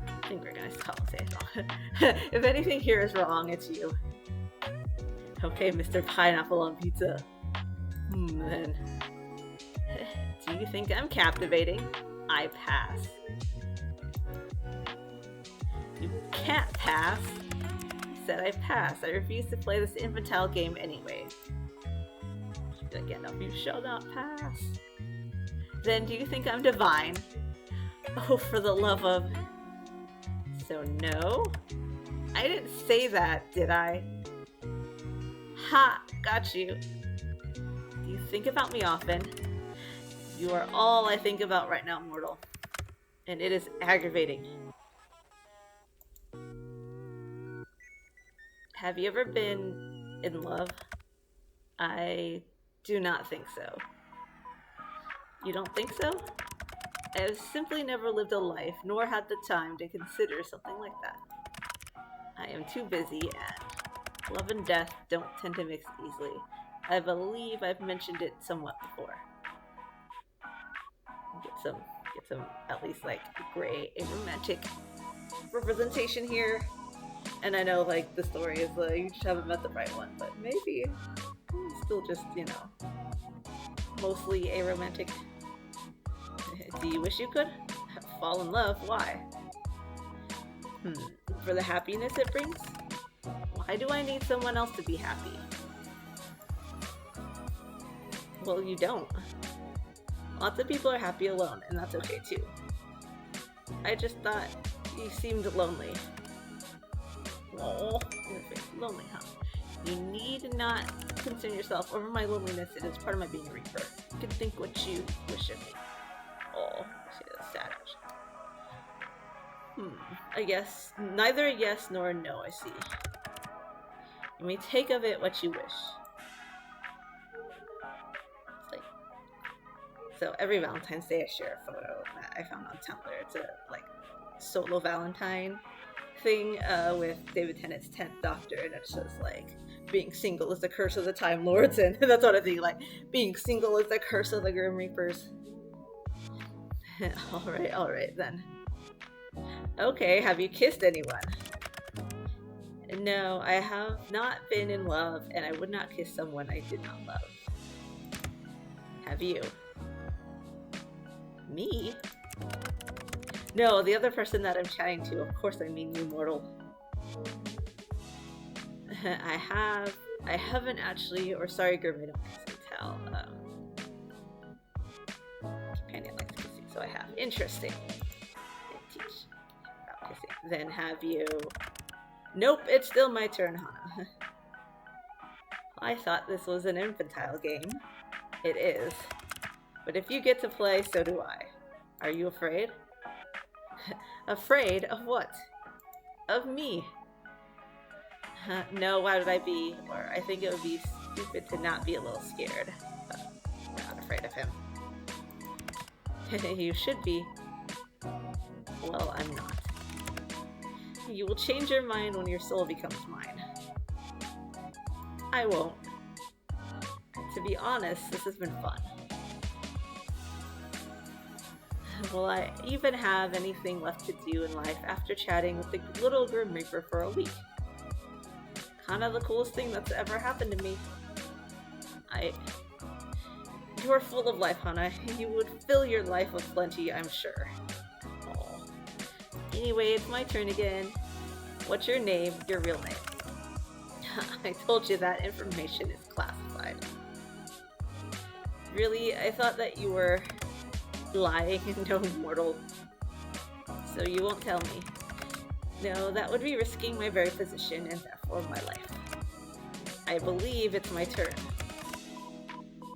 I think we're gonna stop and say it's wrong. If anything here is wrong, it's you. Okay, Mr. Pineapple on Pizza. Then. Do you think I'm captivating? I pass. You can't pass. I said I pass. I refuse to play this infantile game anyway. Again, no, you shall not pass. Then do you think I'm divine? Oh, for the love of... So no? I didn't say that, did I? Ha! Got you. Do you think about me often? You are all I think about right now, mortal. And it is aggravating. Have you ever been in love? I do not think so. You don't think so? I have simply never lived a life, nor had the time to consider something like that. I am too busy, and love and death don't tend to mix easily. I believe I've mentioned it somewhat before. Get some at least like gray and romantic representation here. And I know like the story is you just haven't met the right one, but maybe still just, you know, mostly aromantic. Do you wish you could fall in love? Why? For the happiness it brings? Why do I need someone else to be happy? Well, you don't. Lots of people are happy alone, and that's okay too. I just thought you seemed lonely. Oh, your face. Lonely, huh? You need not concern yourself over my loneliness. It is part of my being a reaper. You can think what you wish of me. Oh, she is savage. I guess neither a yes nor a no, I see. You may take of it what you wish. So every Valentine's Day I share a photo that I found on Tumblr. It's a like solo Valentine thing with David Tennant's 10th Doctor, and it says like being single is the curse of the Time Lords, and that's what I think, like being single is the curse of the Grim Reapers. Alright then. Okay, have you kissed anyone? No, I have not been in love, and I would not kiss someone I did not love. Have you? Me? No, the other person that I'm chatting to. Of course I mean you, mortal. I haven't actually, or sorry, Grim, I don't kiss and tell. Companion likes kissing, so I have. Interesting. I teach about kissing. Then have you... Nope, it's still my turn, Hana. I thought this was an infantile game. It is. But if you get to play, so do I. Are you afraid? Afraid of what? Of me. No, why would I be? Or I think it would be stupid to not be a little scared. Not afraid of him. You should be. Well, I'm not. You will change your mind when your soul becomes mine. I won't. To be honest, this has been fun. Will I even have anything left to do in life after chatting with the little Grim Reaper for a week? Kinda the coolest thing that's ever happened to me. You are full of life, Hana. You would fill your life with plenty, I'm sure. Aww. Anyway, it's my turn again. What's your name? Your real name. I told you that information is classified. Really? I thought that you were lying and no mortal. So you won't tell me. No, that would be risking my very position and therefore my life. I believe it's my turn.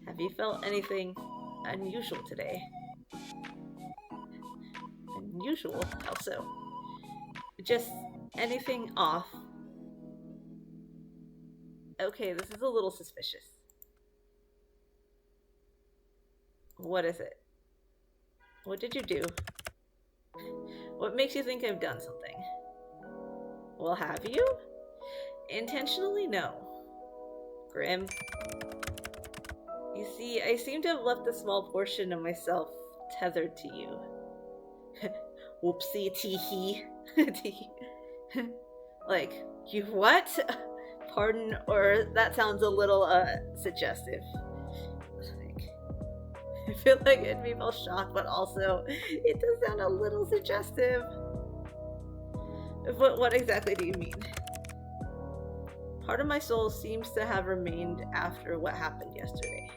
Have you felt anything unusual today? Unusual? How so? Just anything off? Okay, this is a little suspicious. What is it? What did you do? What makes you think I've done something? Well, have you? Intentionally, no. Grim. You see, I seem to have left a small portion of myself tethered to you. Whoopsie tee-hee. Like, you what? Pardon, or that sounds a little, suggestive. Like, I feel like it'd be both shocked, but also it does sound a little suggestive. But what exactly do you mean? Part of my soul seems to have remained after what happened yesterday.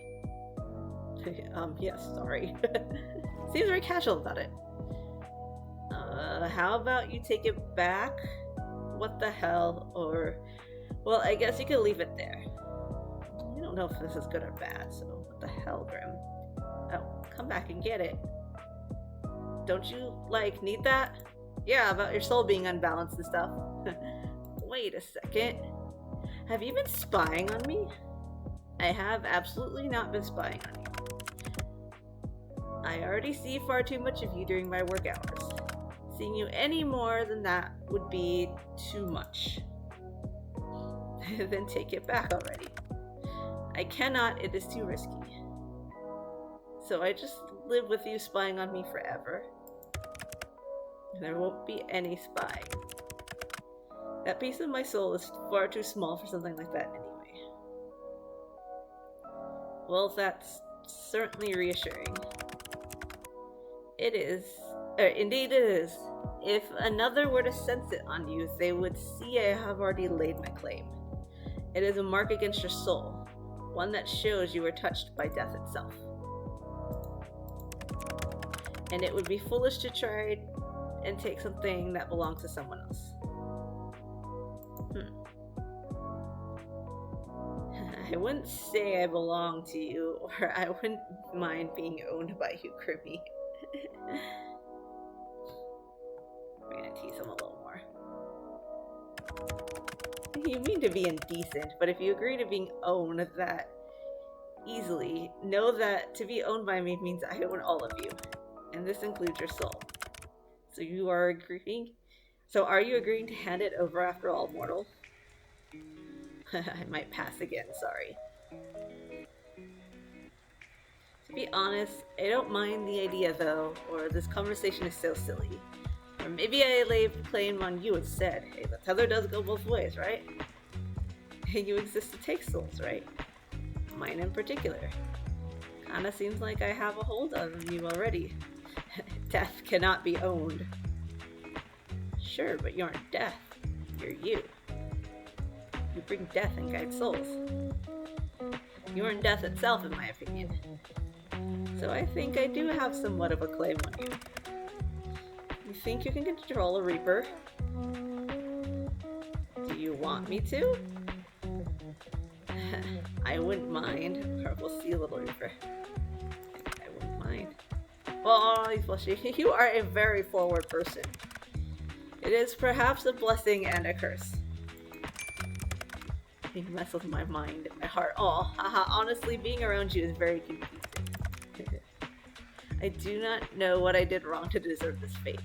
Yes, sorry. Seems very casual about it. How about you take it back? What the hell? Or, well, I guess you could leave it there. I don't know if this is good or bad, so what the hell, Grim? Oh, come back and get it. Don't you, need that? Yeah, about your soul being unbalanced and stuff. Wait a second. Have you been spying on me? I have absolutely not been spying on you. I already see far too much of you during my work hours. Seeing you any more than that would be too much. Then take it back already. I cannot, it is too risky. So I just live with you spying on me forever. There won't be any spying. That piece of my soul is far too small for something like that anyway. Well, that's certainly reassuring. It is. Indeed it is. If another were to sense it on you, they would see I have already laid my claim. It is a mark against your soul, one that shows you were touched by death itself. And it would be foolish to try and take something that belongs to someone else. I wouldn't say I belong to you, or I wouldn't mind being owned by you, Grimmy. We're gonna tease him a little more. You mean to be indecent, but if you agree to being owned that easily, know that to be owned by me means I own all of you, and this includes your soul. So you are agreeing? So are you agreeing to hand it over after all, mortal? I might pass again, sorry. To be honest, I don't mind the idea though, or this conversation is so silly. Or maybe I lay claim on you instead. Hey, the tether does go both ways, right? And you exist to take souls, right? Mine in particular. Kinda seems like I have a hold on you already. Death cannot be owned. Sure, but you aren't death. You're you. You bring death and guide souls. You aren't death itself, in my opinion. So I think I do have somewhat of a claim on you. You think you can control a Reaper? Do you want me to? I wouldn't mind. Or we'll see a little Reaper. I wouldn't mind. Oh, he's blushing. You are a very forward person. It is perhaps a blessing and a curse. You mess with my mind and my heart. Oh, haha, honestly, being around you is very confusing. I do not know what I did wrong to deserve this fate.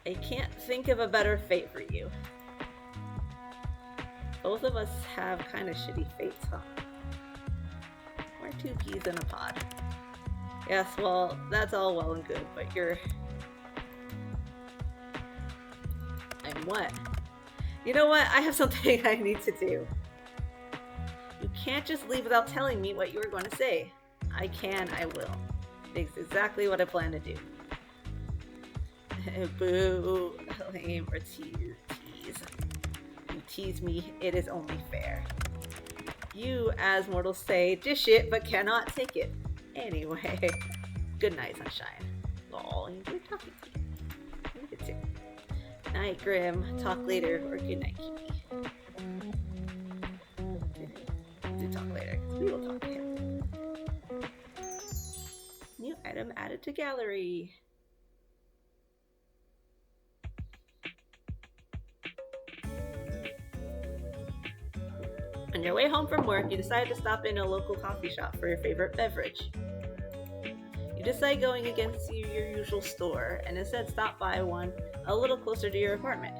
I can't think of a better fate for you. Both of us have kind of shitty fates, huh? We're two peas in a pod. Yes, well, that's all well and good, but you're... I'm what? You know what? I have something I need to do. You can't just leave without telling me what you were going to say. I can, I will. It's exactly what I plan to do. Boo. Lame or tease. You tease me, it is only fair. You, as mortals say, dish it but cannot take it. Anyway, good night, sunshine. Lol, enjoy talking to you. You get to. Night, Grim. Talk later, or good night, Kitty. Do talk later, because we will talk to him. New item added to gallery. On your way home from work, you decide to stop in a local coffee shop for your favorite beverage. You decide going against your usual store and instead stop by one a little closer to your apartment.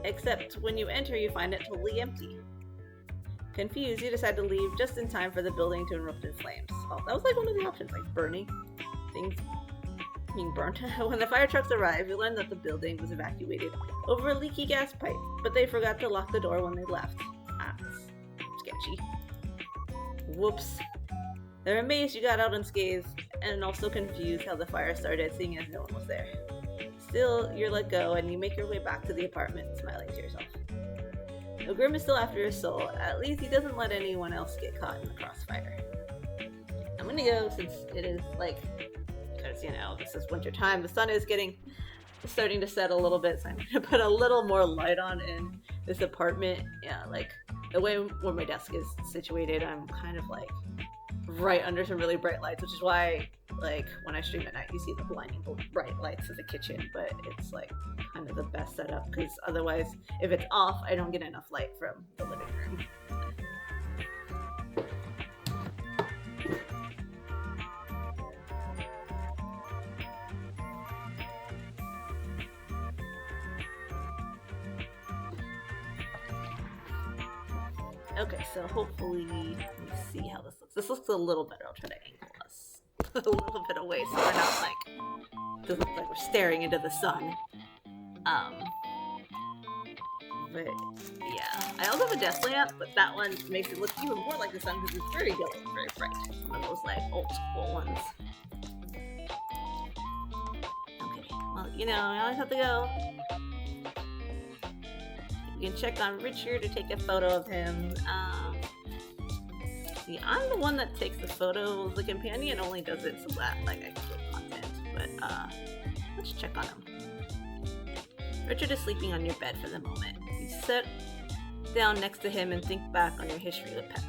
Except when you enter, you find it totally empty. Confused, you decide to leave just in time for the building to erupt in flames. Oh, that was like one of the options, like burning. Things being burnt. When the fire trucks arrive, you learn that the building was evacuated over a leaky gas pipe, but they forgot to lock the door when they left. Ah, sketchy. Whoops. They're amazed you got out unscathed, and also confused how the fire started, seeing as no one was there. Still, you're let go, and you make your way back to the apartment, smiling to yourself. The Grim is still after his soul. At least he doesn't let anyone else get caught in the crossfire. I'm gonna go, since it is because this is winter time. The sun is starting to set a little bit, so I'm gonna put a little more light on in this apartment. Yeah, the way where my desk is situated, I'm kind of right under some really bright lights, which is why when I stream at night you see the blinding bright lights of the kitchen, but it's kind of the best setup, because otherwise if it's off I don't get enough light from the living room. Okay, so hopefully, let me see how this looks. This looks a little better. I'll try to angle us a little bit away so we're not doesn't look like we're staring into the sun. But yeah, I also have a desk lamp, but that one makes it look even more like the sun because it's very yellow, very bright. One of those old school ones. Okay, well, I always have to go. You can check on Richard to take a photo of him. See, I'm the one that takes the photo. The companion only does it so that I can get content. But let's check on him. Richard is sleeping on your bed for the moment. You sit down next to him and think back on your history with pets.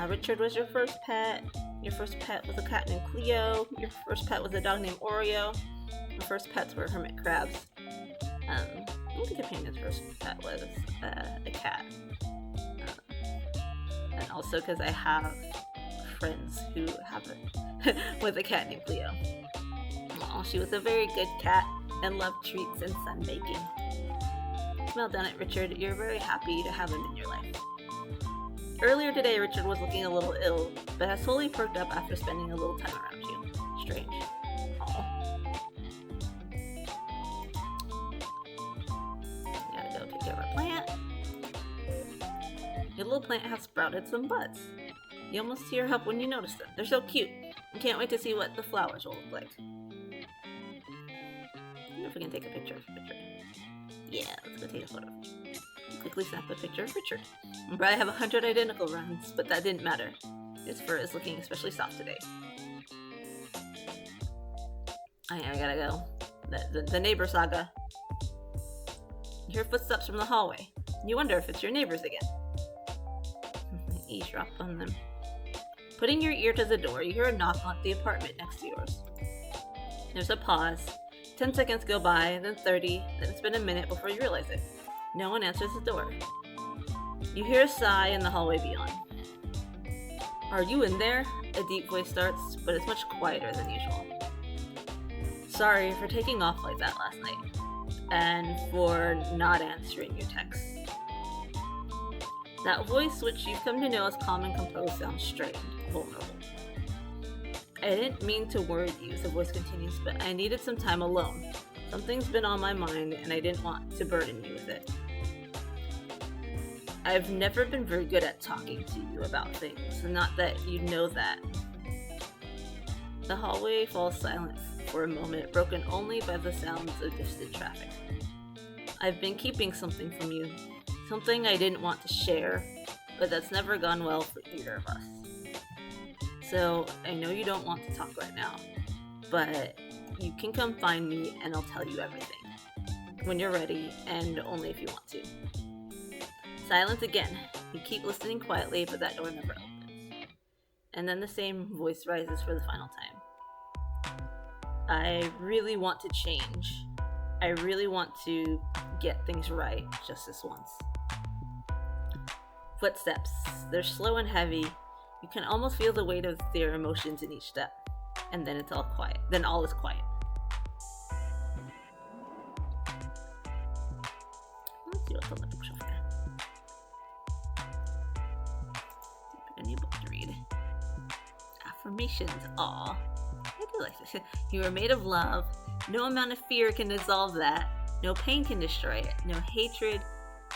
Richard was your first pet. Your first pet was a cat named Cleo. Your first pet was a dog named Oreo. Your first pets were hermit crabs. I think the companion's first pet was a cat. And also because I have friends who have it with a cat named Cleo. Oh, she was a very good cat and loved treats and sunbaking. Well done it, Richard. You're very happy to have him in your life. Earlier today, Richard was looking a little ill, but has slowly perked up after spending a little time around you. Strange. Your little plant has sprouted some buds. You almost tear up when you notice them. They're so cute. I can't wait to see what the flowers will look like. I wonder if we can take a picture of Richard. Yeah, let's go take a photo. Quickly snap a picture of Richard. I'll probably have 100 identical runs, but that didn't matter. His fur is looking especially soft today. I gotta go. The neighbor saga. You hear footsteps from the hallway. You wonder if it's your neighbors again. Eavesdrop on them. Putting your ear to the door, you hear a knock on the apartment next to yours. There's a pause. 10 seconds go by, then 30, then it's been a minute before you realize it. No one answers the door. You hear a sigh in the hallway beyond. Are you in there? A deep voice starts, but it's much quieter than usual. Sorry for taking off like that last night, and for not answering your texts. That voice, which you've come to know as calm and composed, sounds strained, vulnerable. I didn't mean to worry you, the voice continues, but I needed some time alone. Something's been on my mind, and I didn't want to burden you with it. I've never been very good at talking to you about things, and not that you know that. The hallway falls silent for a moment, broken only by the sounds of distant traffic. I've been keeping something from you. Something I didn't want to share, but that's never gone well for either of us. So, I know you don't want to talk right now, but you can come find me and I'll tell you everything. When you're ready, and only if you want to. Silence again. You keep listening quietly, but that door never opens. And then the same voice rises for the final time. I really want to change. I really want to get things right just this once. Footsteps. They're slow and heavy. You can almost feel the weight of their emotions in each step. And then it's all quiet. Then all is quiet. Let's see what's on the bookshelf there. Pick a new book to read. Affirmations. Aw. I do like this. You are made of love. No amount of fear can dissolve that. No pain can destroy it. No hatred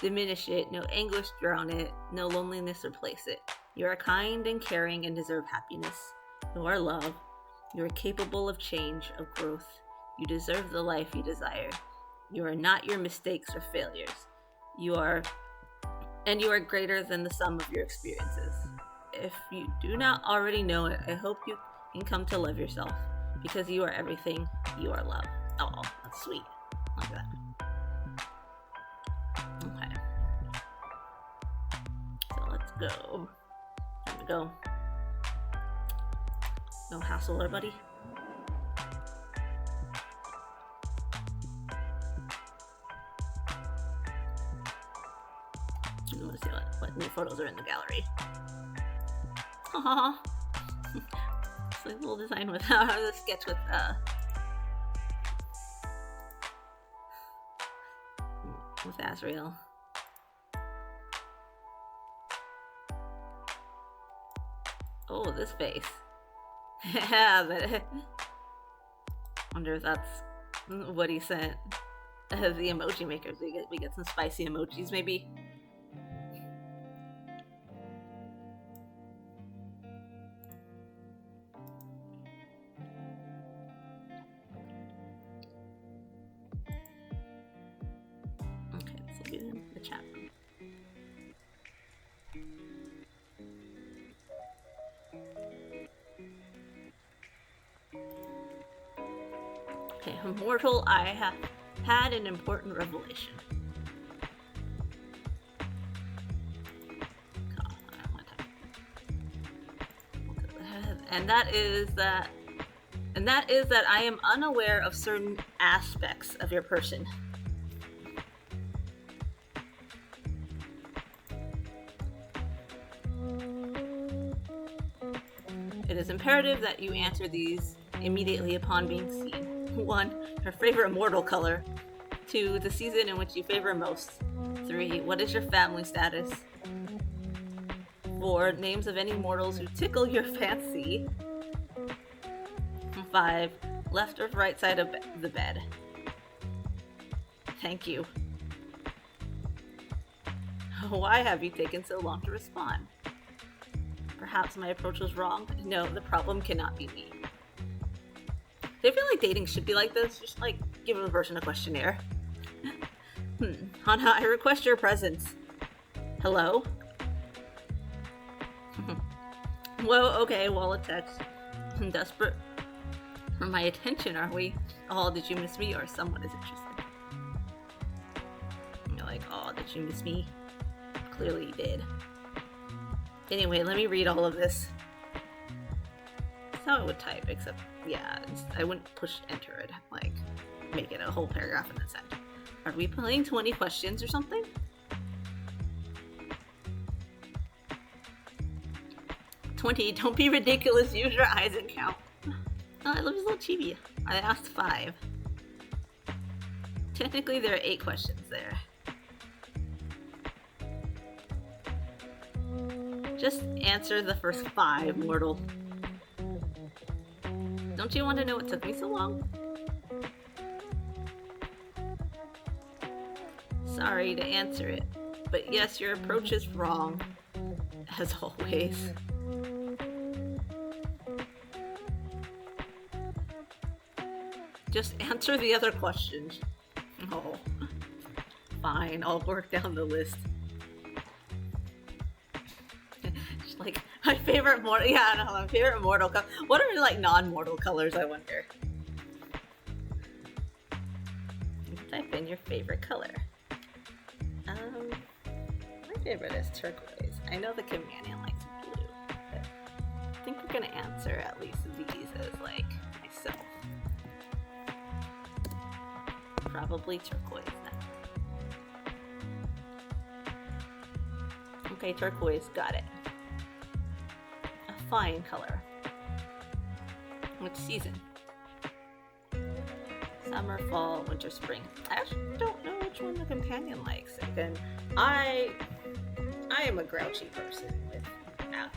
diminish it, no anguish drown it, no loneliness replace it. You are kind and caring and deserve happiness. You are love. You are capable of change, of growth. You deserve the life you desire. You are not your mistakes or failures. You are greater than the sum of your experiences. If you do not already know it, I hope you can come to love yourself, because you are everything. You are love. Oh, that's sweet. I like that. Okay. So let's go. There we go. No hassle there, buddy. Let's see what new photos are in the gallery. Aww. It's like a little design with the sketch with Azrael. Oh, this face. Yeah, but wonder if that's what he sent the emoji makers. We get some spicy emojis, maybe. Okay, this will be in the chat room. Okay, Immortal, I have had an important revelation. And that is that I am unaware of certain aspects of your person. It is imperative that you answer these immediately upon being seen. 1. Her favorite mortal color. 2. The season in which you favor most. 3. What is your family status? 4. Names of any mortals who tickle your fancy. 5. Left or right side of the bed. Thank you. Why have you taken so long to respond? Perhaps my approach was wrong? No, the problem cannot be me. Do you feel like dating should be like this? Just like give a person a questionnaire. Hana, I request your presence. Hello? Whoa, okay, wall of text. I'm desperate for my attention, are we? Oh, did you miss me? Or someone is interested. You're like, oh, did you miss me? Clearly you did. Anyway, let me read all of this. That's how I would type, except, yeah, I wouldn't push enter. I'd like make it a whole paragraph and then send. Are we playing 20 questions or something? Don't be ridiculous, use your eyes and count. Oh, I love his little chibi. I asked 5. Technically, there are 8 questions there. Just answer the first 5, mortal. Don't you want to know what took me so long? Sorry to answer it, but yes, your approach is wrong, as always. Just answer the other questions. Oh, fine, I'll work down the list. Just like, my favorite mortal, yeah, no, my favorite mortal color. What are like non-mortal colors, I wonder? Type in your favorite color. My favorite is turquoise. I know the companion likes blue, but I think we're gonna answer at least these as like myself. Probably turquoise then. Okay, turquoise, got it. A fine color. Which season? Summer, fall, winter, spring. I actually don't know which one the companion likes. Again, I am a grouchy person with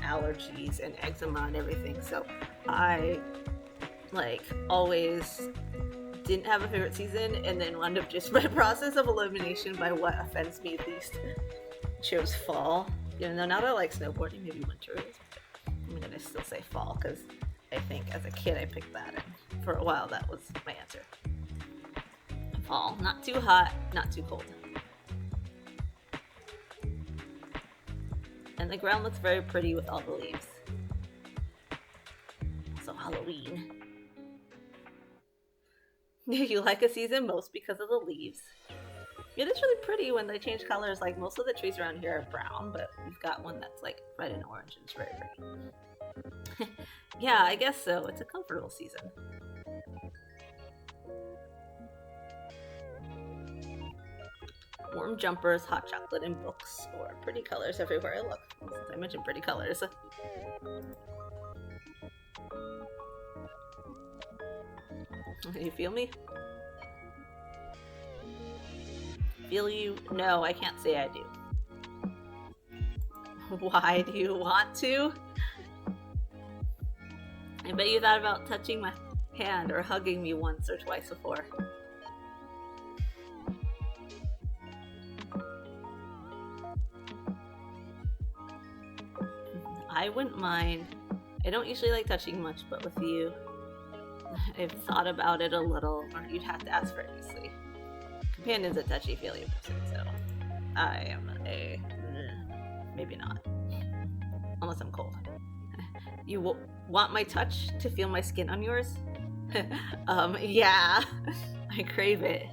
allergies and eczema and everything, so I like always didn't have a favorite season and then wound up just by process of elimination by what offends me least. Chose fall. Even though now that I like snowboarding, maybe winter is. I'm gonna still say fall because I think as a kid I picked that, and for a while that was my answer. Fall. Not too hot, not too cold. And the ground looks very pretty with all the leaves. Also Halloween. You like a season most because of the leaves. It is really pretty when they change colors. Like most of the trees around here are brown, but we've got one that's like red and orange and it's very pretty. Yeah, I guess so. It's a comfortable season. Warm jumpers, hot chocolate, and books, or pretty colors everywhere I look. Since I mentioned pretty colors. You feel me? Feel you? No, I can't say I do. Why do you want to? I bet you thought about touching my hand or hugging me once or twice before. I wouldn't mind. I don't usually like touching much, but with you, I've thought about it a little, or you'd have to ask for it easily. Companion's a touchy-feely person, so I am a maybe not. Unless I'm cold. You want my touch to feel my skin on yours? Yeah, I crave it.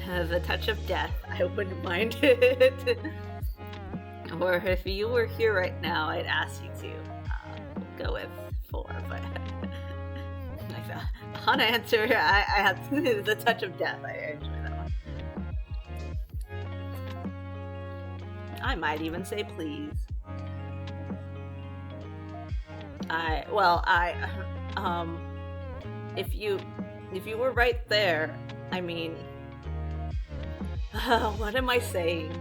The touch of death, I wouldn't mind it. Or if you were here right now, I'd ask you to go with 4, but like the hot answer, I have the touch of death. I enjoy that one. I might even say please. If you were right there, I mean, what am I saying?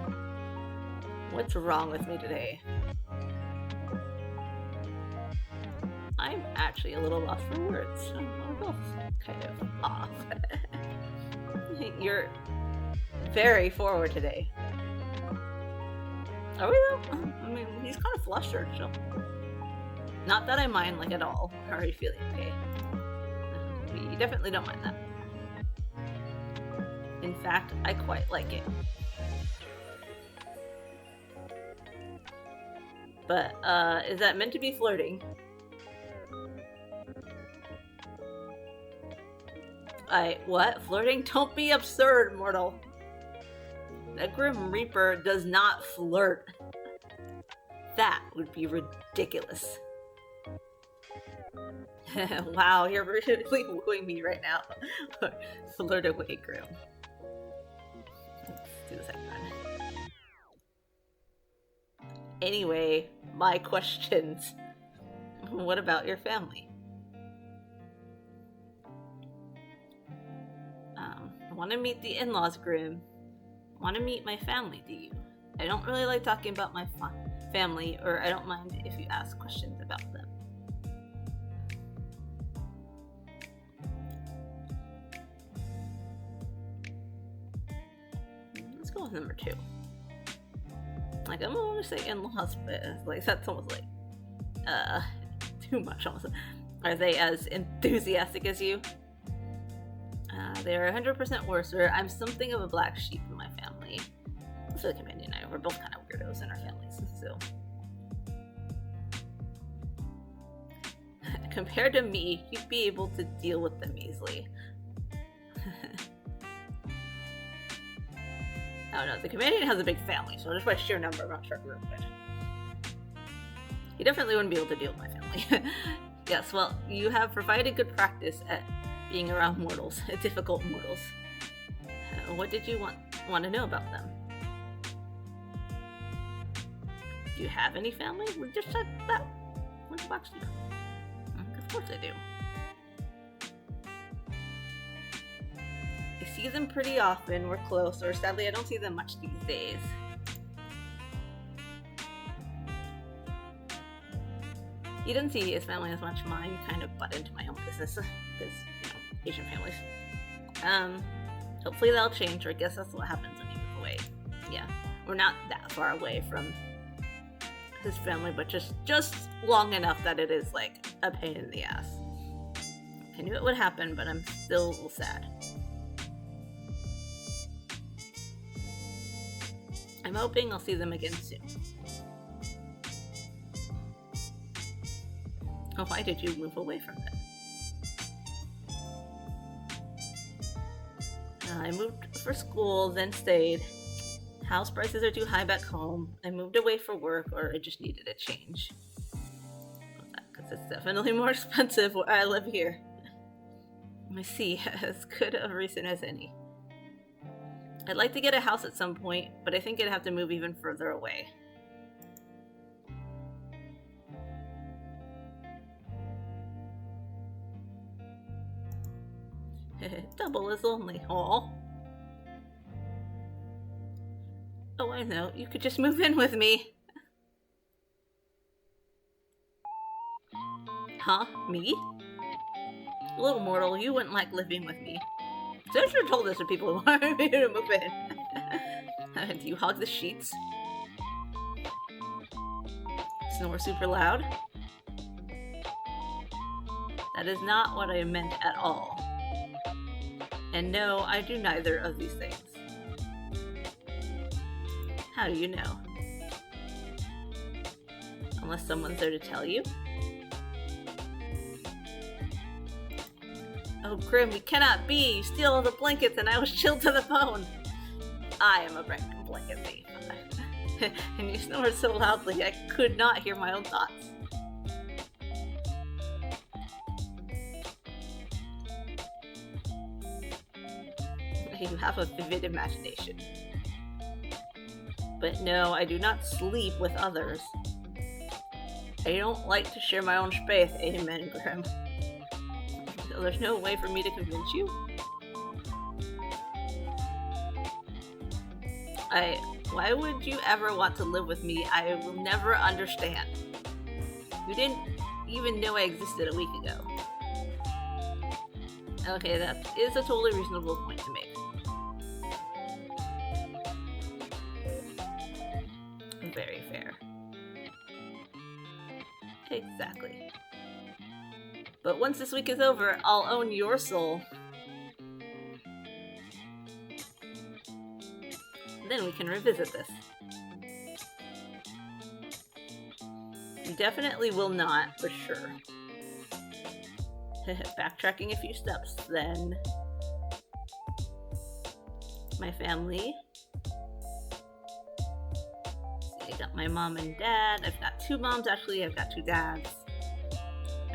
What's wrong with me today? I'm actually a little lost for words. We're both kind of off. You're very forward today. Are we though? I mean, he's kind of flustered, so. Not that I mind, like, at all. How are you feeling? Okay. You definitely don't mind that. In fact, I quite like it. But, is that meant to be flirting? What? Flirting? Don't be absurd, mortal. A Grim Reaper does not flirt. That would be ridiculous. Wow, you're really wooing me right now. Flirt away, Grim. Let's do the second one. Anyway, my questions. What about your family? I want to meet the in-laws, Grim. I want to meet my family, do you? I don't really like talking about my family, or I don't mind if you ask questions about them. Let's go with number 2. Like, I'm gonna say in-laws, but like that's almost like too much almost. Are they as enthusiastic as you? They're 100% worse, or I'm something of a black sheep in my family. So the companion and I, we're both kind of weirdos in our families, so. Compared to me, you'd be able to deal with them easily. Oh no, the companion has a big family, so just by sheer number, I'm not sure group, but he definitely wouldn't be able to deal with my family. Yes, well, you have provided good practice at being around mortals, difficult mortals. What did you want to know about them? Do you have any family? We just said that. Which box do you have? Of course I do. I see them pretty often. We're close, or sadly I don't see them much these days. He didn't see his family as much. Mine kind of butt into my own business because, you know, Asian families. Hopefully that'll change, or I guess that's what happens when you move away. Yeah, we're not that far away from his family, but just long enough that it is like a pain in the ass. I knew it would happen, but I'm still a little sad. I'm hoping I'll see them again soon. Oh, why did you move away from them? I moved for school, then stayed. House prices are too high back home. I moved away for work, or I just needed a change. Because it's definitely more expensive where I live here. I see, as good a reason as any. I'd like to get a house at some point, but I think I'd have to move even further away. Double is only. Aw. Oh, I know. You could just move in with me. Huh? Me? Little mortal, you wouldn't like living with me. So I should have told this to people who wanted me to move in. Do you hog the sheets? Snore super loud? That is not what I meant at all. And no, I do neither of these things. How do you know? Unless someone's there to tell you? Oh, Grim, we cannot be! You steal all the blankets and I was chilled to the bone! I am a blanket thief. And you snored so loudly I could not hear my own thoughts. You have a vivid imagination. But no, I do not sleep with others. I don't like to share my own space, amen, Grim. So there's no way for me to convince you? Why would you ever want to live with me? I will never understand. You didn't even know I existed a week ago. Okay, that is a totally reasonable point to make. Very fair. Exactly. But once this week is over, I'll own your soul. Then we can revisit this. You definitely will not, for sure. Backtracking a few steps, then. My family. I got my mom and dad. I've got two moms, actually. I've got two dads.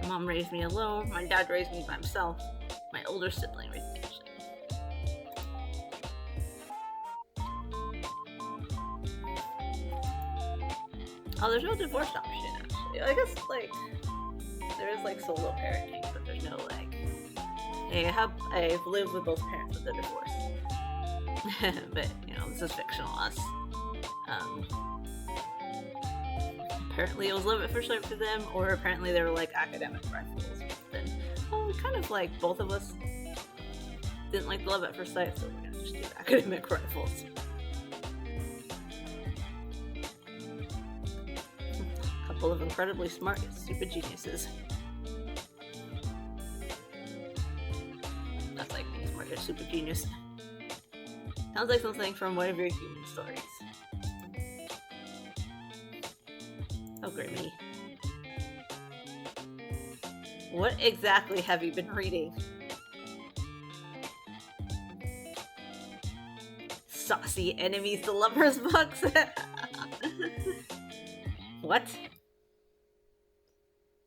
My mom raised me alone. My dad raised me by himself. My older sibling raised me, actually. Oh, there's no divorce option, actually. I guess, like, there is, like, solo parenting, but there's no, like, hey, I've lived with both parents with a divorce. But, you know, this is fictional us. Apparently it was love at first sight for them, or apparently they were like academic rivals. Then, well, we kind of like, both of us didn't like love at first sight, so we're gonna just do academic rivals. A couple of incredibly smart, stupid geniuses. That's like me, smart, super genius. Sounds like something from one of your human stories. Oh, Grimmy. What exactly have you been reading? Saucy enemies to lovers books? What?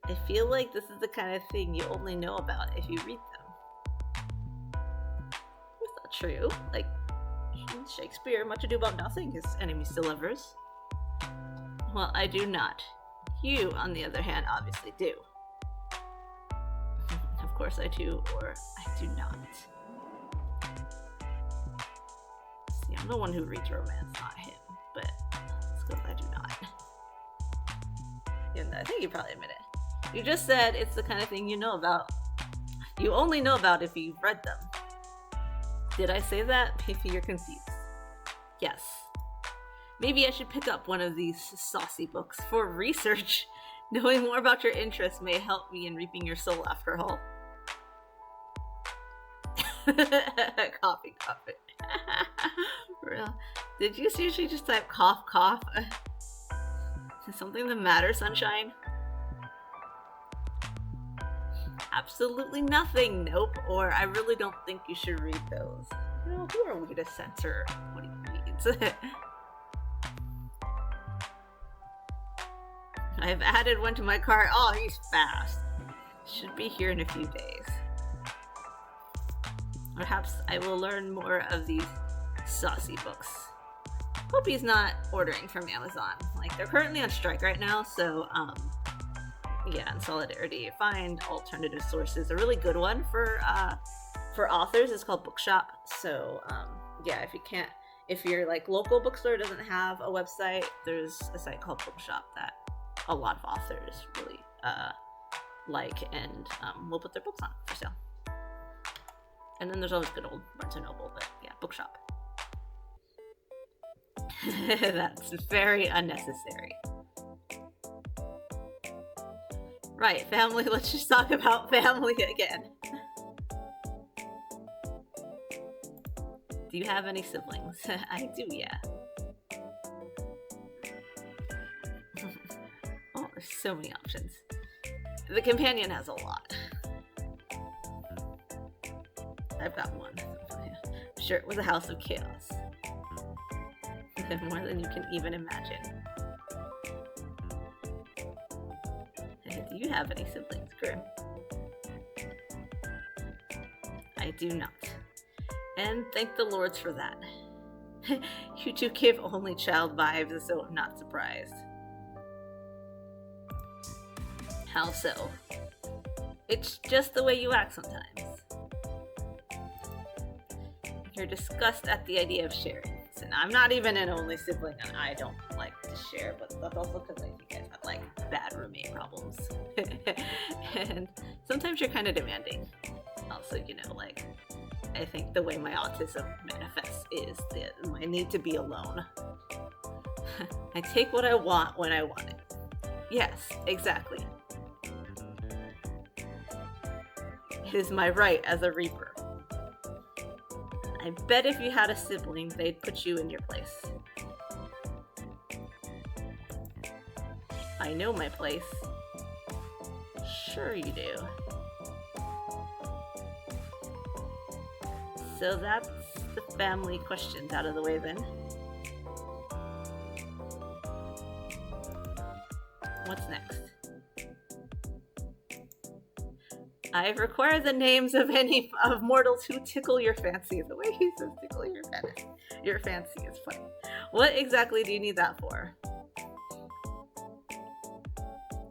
I feel like this is the kind of thing you only know about if you read them. That's not true. Like, Shakespeare, Much Ado About Nothing is enemies to lovers. Well, I do not. You, on the other hand, obviously do. Of course I do, or I do not. See, I'm the one who reads romance, not him, but let's go with I do not. And I think you probably admit it. You just said it's the kind of thing you know about. You only know about if you've read them. Did I say that? Maybe you're confused. Yes. Maybe I should pick up one of these saucy books for research. Knowing more about your interests may help me in reaping your soul after all. Coffee. Real. Did you seriously just type cough? Is something the matter, Sunshine? Absolutely nothing. Nope. Or I really don't think you should read those. You know, who are we to censor what he reads? I've added one to my cart. Oh, he's fast. Should be here in a few days. Perhaps I will learn more of these saucy books. Hope he's not ordering from Amazon. Like, they're currently on strike right now, so, yeah, in solidarity. Find alternative sources. A really good one for authors is called Bookshop. So, yeah, if your, like, local bookstore doesn't have a website, there's a site called Bookshop that a lot of authors really like and will put their books on for sale. And then there's always good old Barnes & Noble, but yeah, Bookshop. That's very unnecessary. Right, family, let's just talk about family again. Do you have any siblings? I do, yeah. Oh, there's so many options. The companion has a lot. I've got one. I'm sure it was a house of chaos. More than you can even imagine. Do you have any siblings, Grim? I do not. And thank the lords for that. You two give only child vibes, so I'm not surprised. How so? It's just the way you act sometimes. You're disgust at the idea of sharing. And I'm not even an only sibling, and I don't like to share, but that's also because I think I've had, like, bad roommate problems. And sometimes you're kind of demanding. Also, you know, like, I think the way my autism manifests is my need to be alone. I take what I want when I want it. Yes, exactly. It is my right as a Reaper. I bet if you had a sibling, they'd put you in your place. I know my place. Sure you do. So that's the family questions out of the way then. What's next? I require the names of any of mortals who tickle your fancy. The way he says tickle your fancy is funny. What exactly do you need that for?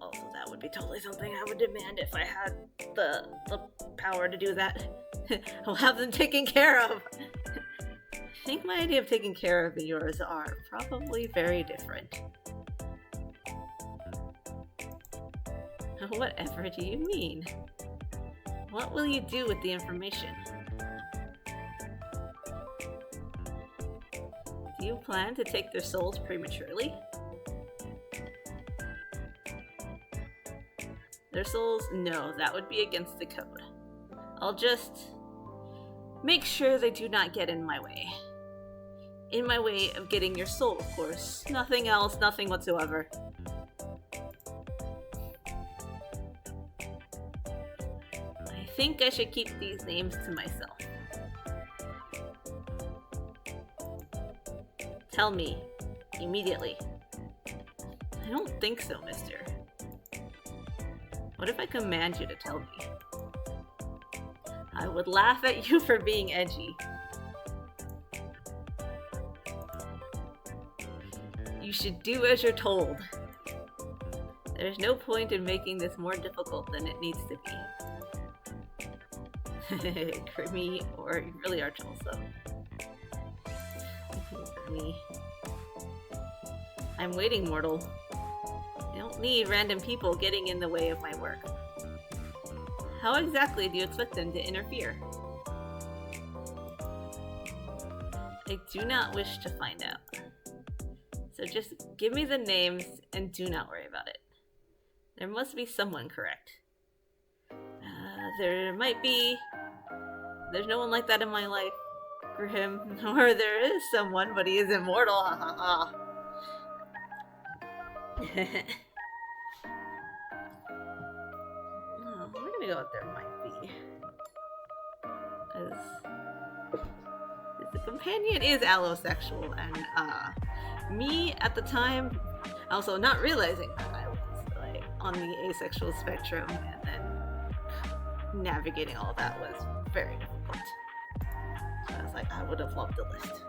Also, that would be totally something I would demand if I had the power to do that. I'll have them taken care of. I think my idea of taking care of yours are probably very different. Whatever do you mean? What will you do with the information? Do you plan to take their souls prematurely? Their souls? No, that would be against the code. I'll just make sure they do not get in my way. In my way of getting your soul, of course. Nothing else, nothing whatsoever. I think I should keep these names to myself. Tell me. Immediately. I don't think so, mister. What if I command you to tell me? I would laugh at you for being edgy. You should do as you're told. There's no point in making this more difficult than it needs to be. Grimmy, or you really are also. Grimmy. I'm waiting, mortal. I don't need random people getting in the way of my work. How exactly do you expect them to interfere? I do not wish to find out. So just give me the names and do not worry about it. There must be someone correct. There might be. There's no one like that in my life. For him, or there is someone, but he is immortal. Ha ha ha. Oh, we're gonna go with there might be. Because the companion is allosexual, and me at the time, also not realizing that I was like on the asexual spectrum, and then navigating all that was very difficult. So I was like, I would have loved the list.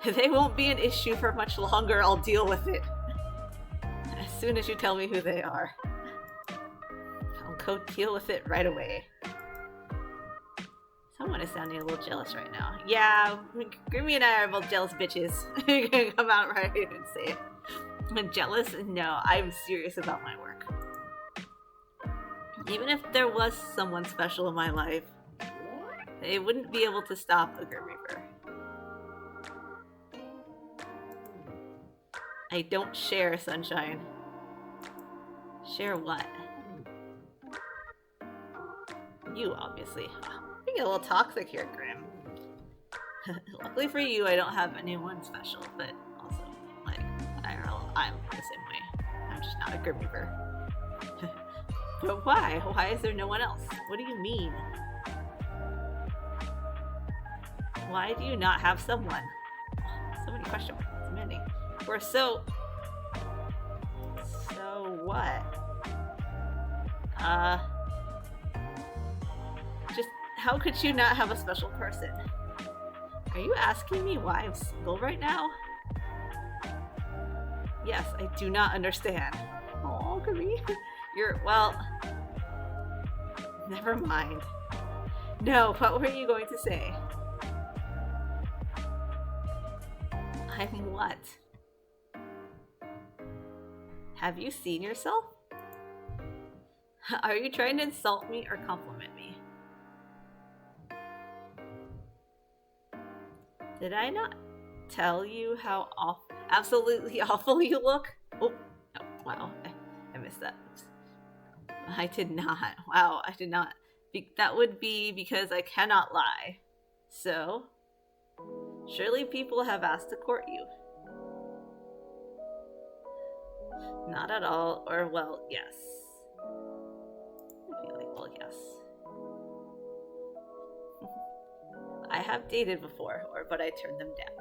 They won't be an issue for much longer. I'll deal with it as soon as you tell me who they are. I'll go deal with it right away. Someone is sounding a little jealous right now. Yeah, Grimmy and I are both jealous bitches. You're gonna come out right and say it. I'm jealous? No, I'm serious about my work. Even if there was someone special in my life, they wouldn't be able to stop a Grim Reaper. I don't share, Sunshine. Share what? You, obviously. Being a little toxic here, Grim. Luckily for you, I don't have anyone special, but also, like, I'm the same way. I'm just not a Grim Reaper. But why? Why is there no one else? What do you mean? Why do you not have someone? So many question marks. So many. We're so what? Just how could you not have a special person? Are you asking me why I'm single right now? Yes, I do not understand. Oh, Grimmy. Well, never mind. No, what were you going to say? I'm what? Have you seen yourself? Are you trying to insult me or compliment me? Did I not tell you how absolutely awful you look? Oh, wow, I missed that. I did not. Wow, I did not. That would be because I cannot lie. So, surely people have asked to court you. Not at all, or well, yes. I feel like, well, yes. I have dated before, but I turned them down.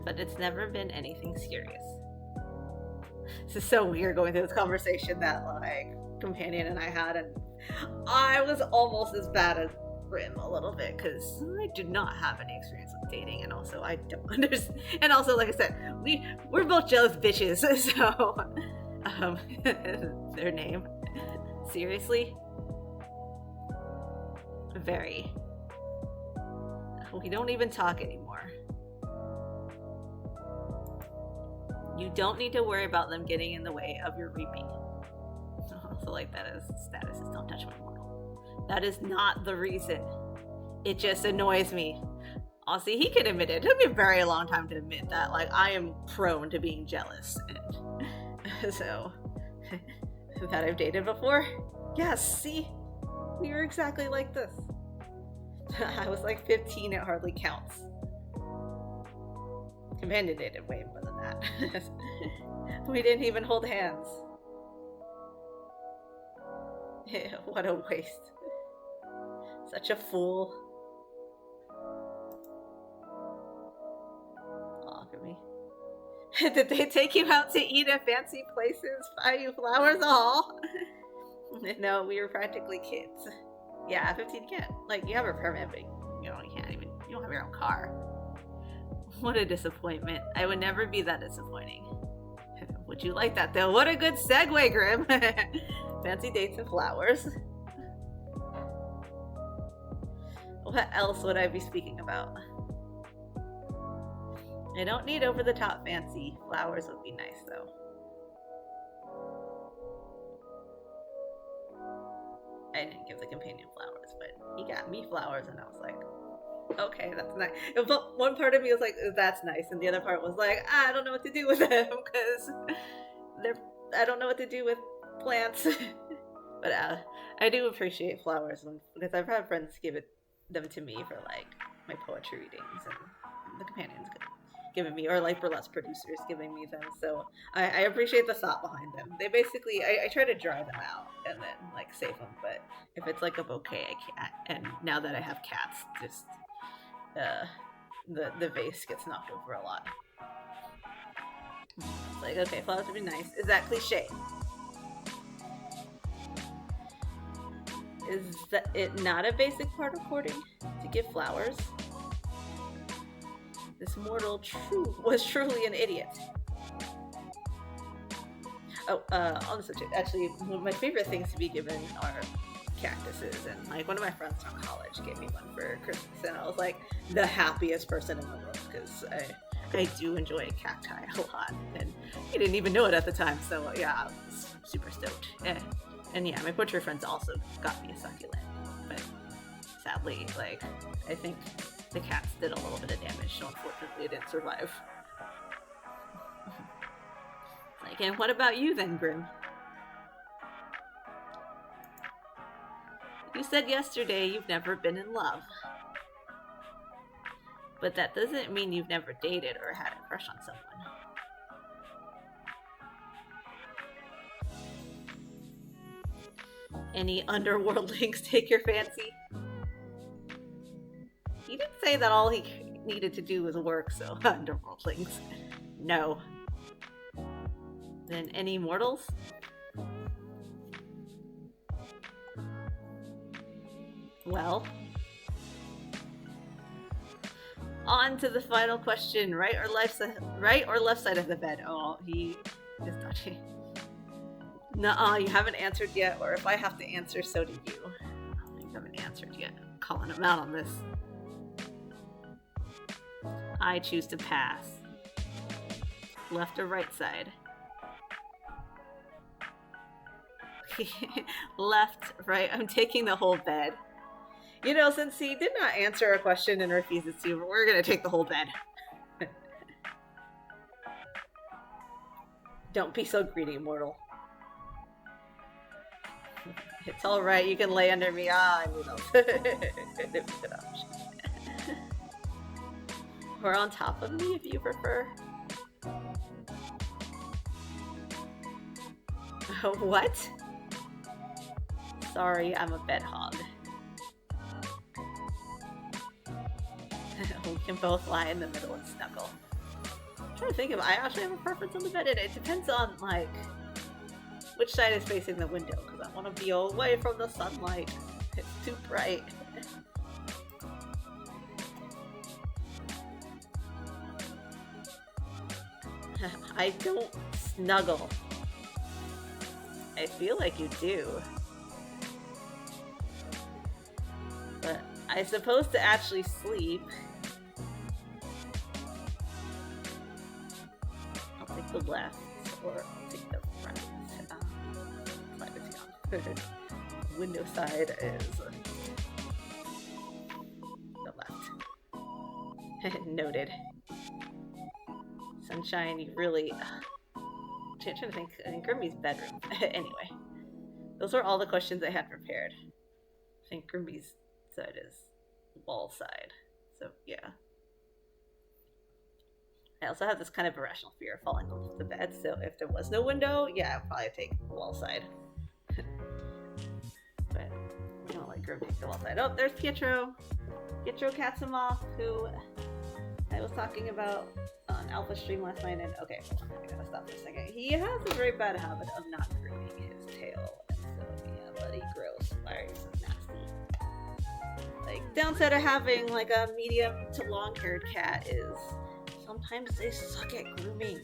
But it's never been anything serious. This is so weird going through this conversation that, like, companion and I had, and I was almost as bad as Grim a little bit, because I do not have any experience with dating, and also I don't understand. And also, like I said, we're both jealous bitches, so their name. Seriously? Very. We don't even talk anymore. You don't need to worry about them getting in the way of your reaping. Also, like, that is status is don't touch my mortal. That is not the reason. It just annoys me. Oh, see, he can admit it. It took me a very long time to admit that, like, I am prone to being jealous. And so, that I've dated before? Yes, see? We were exactly like this. I was like 15, it hardly counts. Companion dated way more than that. We didn't even hold hands. What a waste. Such a fool. Aw, look at me. Did they take you out to eat at fancy places? Buy you flowers all? No, we were practically kids. Yeah, 15 can't. Like, you have a permit, but you don't have your own car. What a disappointment. I would never be that disappointing. Would you like that, though? What a good segue, Grim. Fancy dates and flowers. What else would I be speaking about? I don't need over-the-top fancy. Flowers would be nice, though. I didn't give the companion flowers, but he got me flowers, and I was like, okay, that's nice. But one part of me was like, that's nice, and the other part was like, I don't know what to do with them, because I don't know what to do with plants. But I do appreciate flowers, because I've had friends give them to me for like my poetry readings, and the companions giving me, or like burlesque producers giving me them. So I appreciate the thought behind them. They basically, I try to dry them out and then like save them. But if it's like a bouquet, I can't. And now that I have cats, just the vase gets knocked over a lot. It's like, okay, flowers would be nice. Is that cliche? Is that it not a basic part of courting to give flowers? This mortal was truly an idiot. Oh, on the subject, actually, one of my favorite things to be given are cactuses, and like one of my friends from college gave me one for Christmas, and I was like the happiest person in the world, because I do enjoy cacti a lot, and he didn't even know it at the time, so yeah, I was super stoked. And yeah, my butcher friends also got me a succulent, but sadly, like, I think the cats did a little bit of damage, so unfortunately it didn't survive. Like, and what about you then, Grim? You said yesterday you've never been in love. But that doesn't mean you've never dated or had a crush on someone. Any underworldlings take your fancy? He did say that all he needed to do was work, so underworldlings. No. Then any mortals? Well, on to the final question. Right or left side of the bed? Oh, he is dodgy. Nuh-uh, you haven't answered yet, or if I have to answer, so do you. You haven't answered yet. I'm calling him out on this. I choose to pass. Left or right side? Left, right. I'm taking the whole bed. You know, since he did not answer a question and refuses to, we're gonna take the whole bed. Don't be so greedy, mortal. It's alright, you can lay under me. Ah, I knew that. Or on top of me, if you prefer. What? Sorry, I'm a bed hog. We can both lie in the middle and snuggle. I'm trying to think if I actually have a preference on the bed. It depends on, like, which side is facing the window, because I want to be away from the sunlight. It's too bright. I don't snuggle. I feel like you do. But I'm supposed to actually sleep. I'll take the left, or I'll take the right. Window side is the left. Noted. Sunshine, you really... I'm trying to think. I think Grimmy's bedroom. Anyway. Those are all the questions I had prepared. I think Grimmy's side is wall side. So, yeah. I also have this kind of irrational fear of falling off the bed, so if there was no window, yeah, I'd probably take wall side. But I don't like Grim take the wall side. Oh, there's Pietro. Pietro Katsumov, who I was talking about on Alpha Stream last night, and okay, hold on, I gotta stop for a second. He has a very bad habit of not grooming his tail, and so, yeah, bloody gross, fiery, nasty. Like, downside of having, like, a medium to long-haired cat is sometimes they suck at grooming.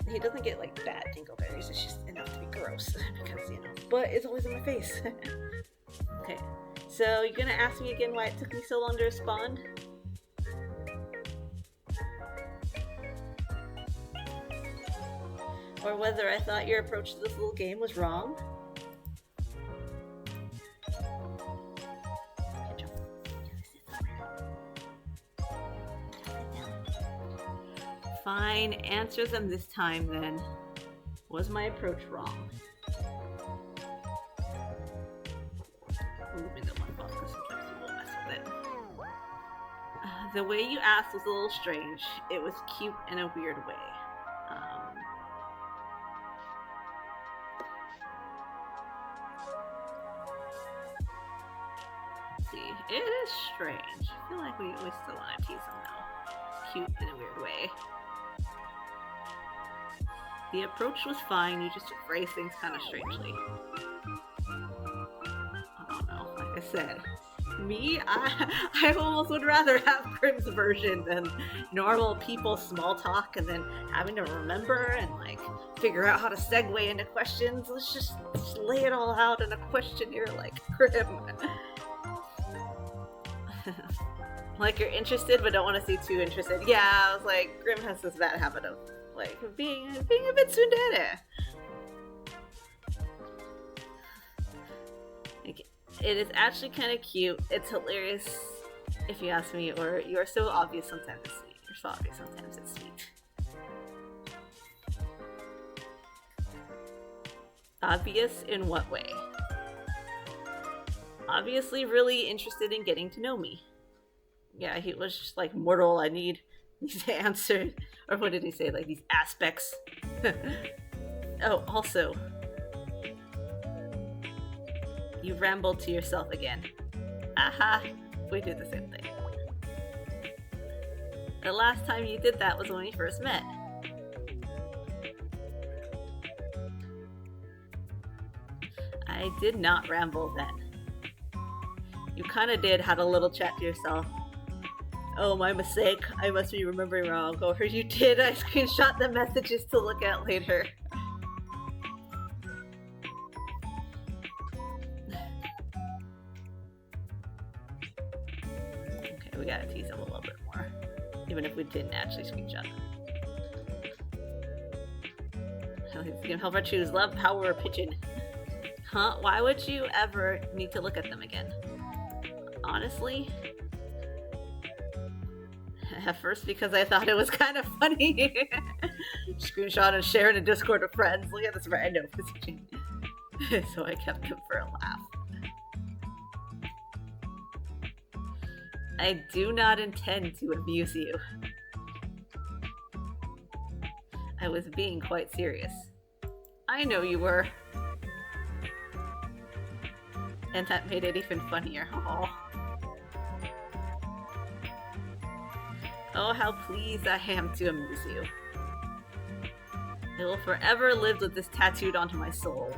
He doesn't get, like, bad dingleberries, it's just enough to be gross, because, you know, but it's always in my face. Okay, so you're gonna ask me again why it took me so long to respond? or whether I thought your approach to this little game was wrong. Fine, answer them this time then. Was my approach wrong? Moving the one box because sometimes we'll mess with it. The way you asked was a little strange. It was cute in a weird way. Let's see, it is strange. I feel like we still want to tease them though. Cute in a weird way. The approach was fine, you just phrased things kind of strangely. I don't know, like I said. Me, I almost would rather have Grimm's version than normal people small talk and then having to remember and like figure out how to segue into questions. Let's just lay it all out in a questionnaire like Grimm. Like you're interested but don't want to seem too interested. Yeah, I was like, Grimm has this bad habit of like being a bit tsundere. It is actually kind of cute. It's hilarious, if you ask me, or you're so obvious sometimes it's sweet. You're so obvious sometimes it's sweet. Obvious in what way? Obviously really interested in getting to know me. Yeah, he was just like, mortal, I need these answers. Or what did he say? Like, these aspects. Oh, also, you rambled to yourself again. Aha! We did the same thing. The last time you did that was when we first met. I did not ramble then. You kinda did, had a little chat to yourself. Oh, my mistake. I must be remembering wrong. Or you did. I screenshot the messages to look at later. Okay, we gotta tease him a little bit more. Even if we didn't actually screenshot them. He's gonna help her choose love, power, or pigeon. Huh? Why would you ever need to look at them again? Honestly? At first because I thought it was kind of funny. Screenshot and share in a Discord with friends. Look at this random position. So I kept him for a laugh. I do not intend to abuse you. I was being quite serious. I know you were. And that made it even funnier. Aww. Oh, how pleased I am to amuse you. I will forever live with this tattooed onto my soul.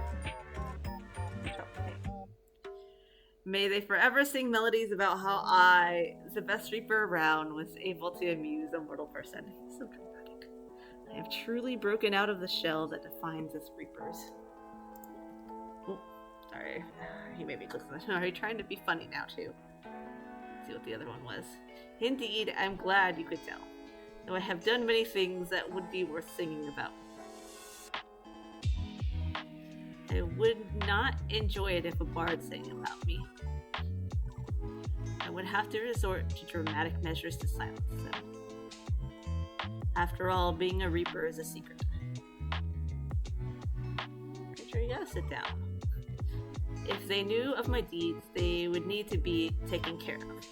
May they forever sing melodies about how I, the best reaper around, was able to amuse a mortal person. So dramatic. I have truly broken out of the shell that defines us reapers. Oh, sorry. He made me click on the. Are you trying to be funny now, too? Let's see what the other one was. Indeed, I'm glad you could tell. Though I have done many things that would be worth singing about. I would not enjoy it if a bard sang about me. I would have to resort to dramatic measures to silence them. After all, being a reaper is a secret. Creature, you gotta sit down. If they knew of my deeds, they would need to be taken care of.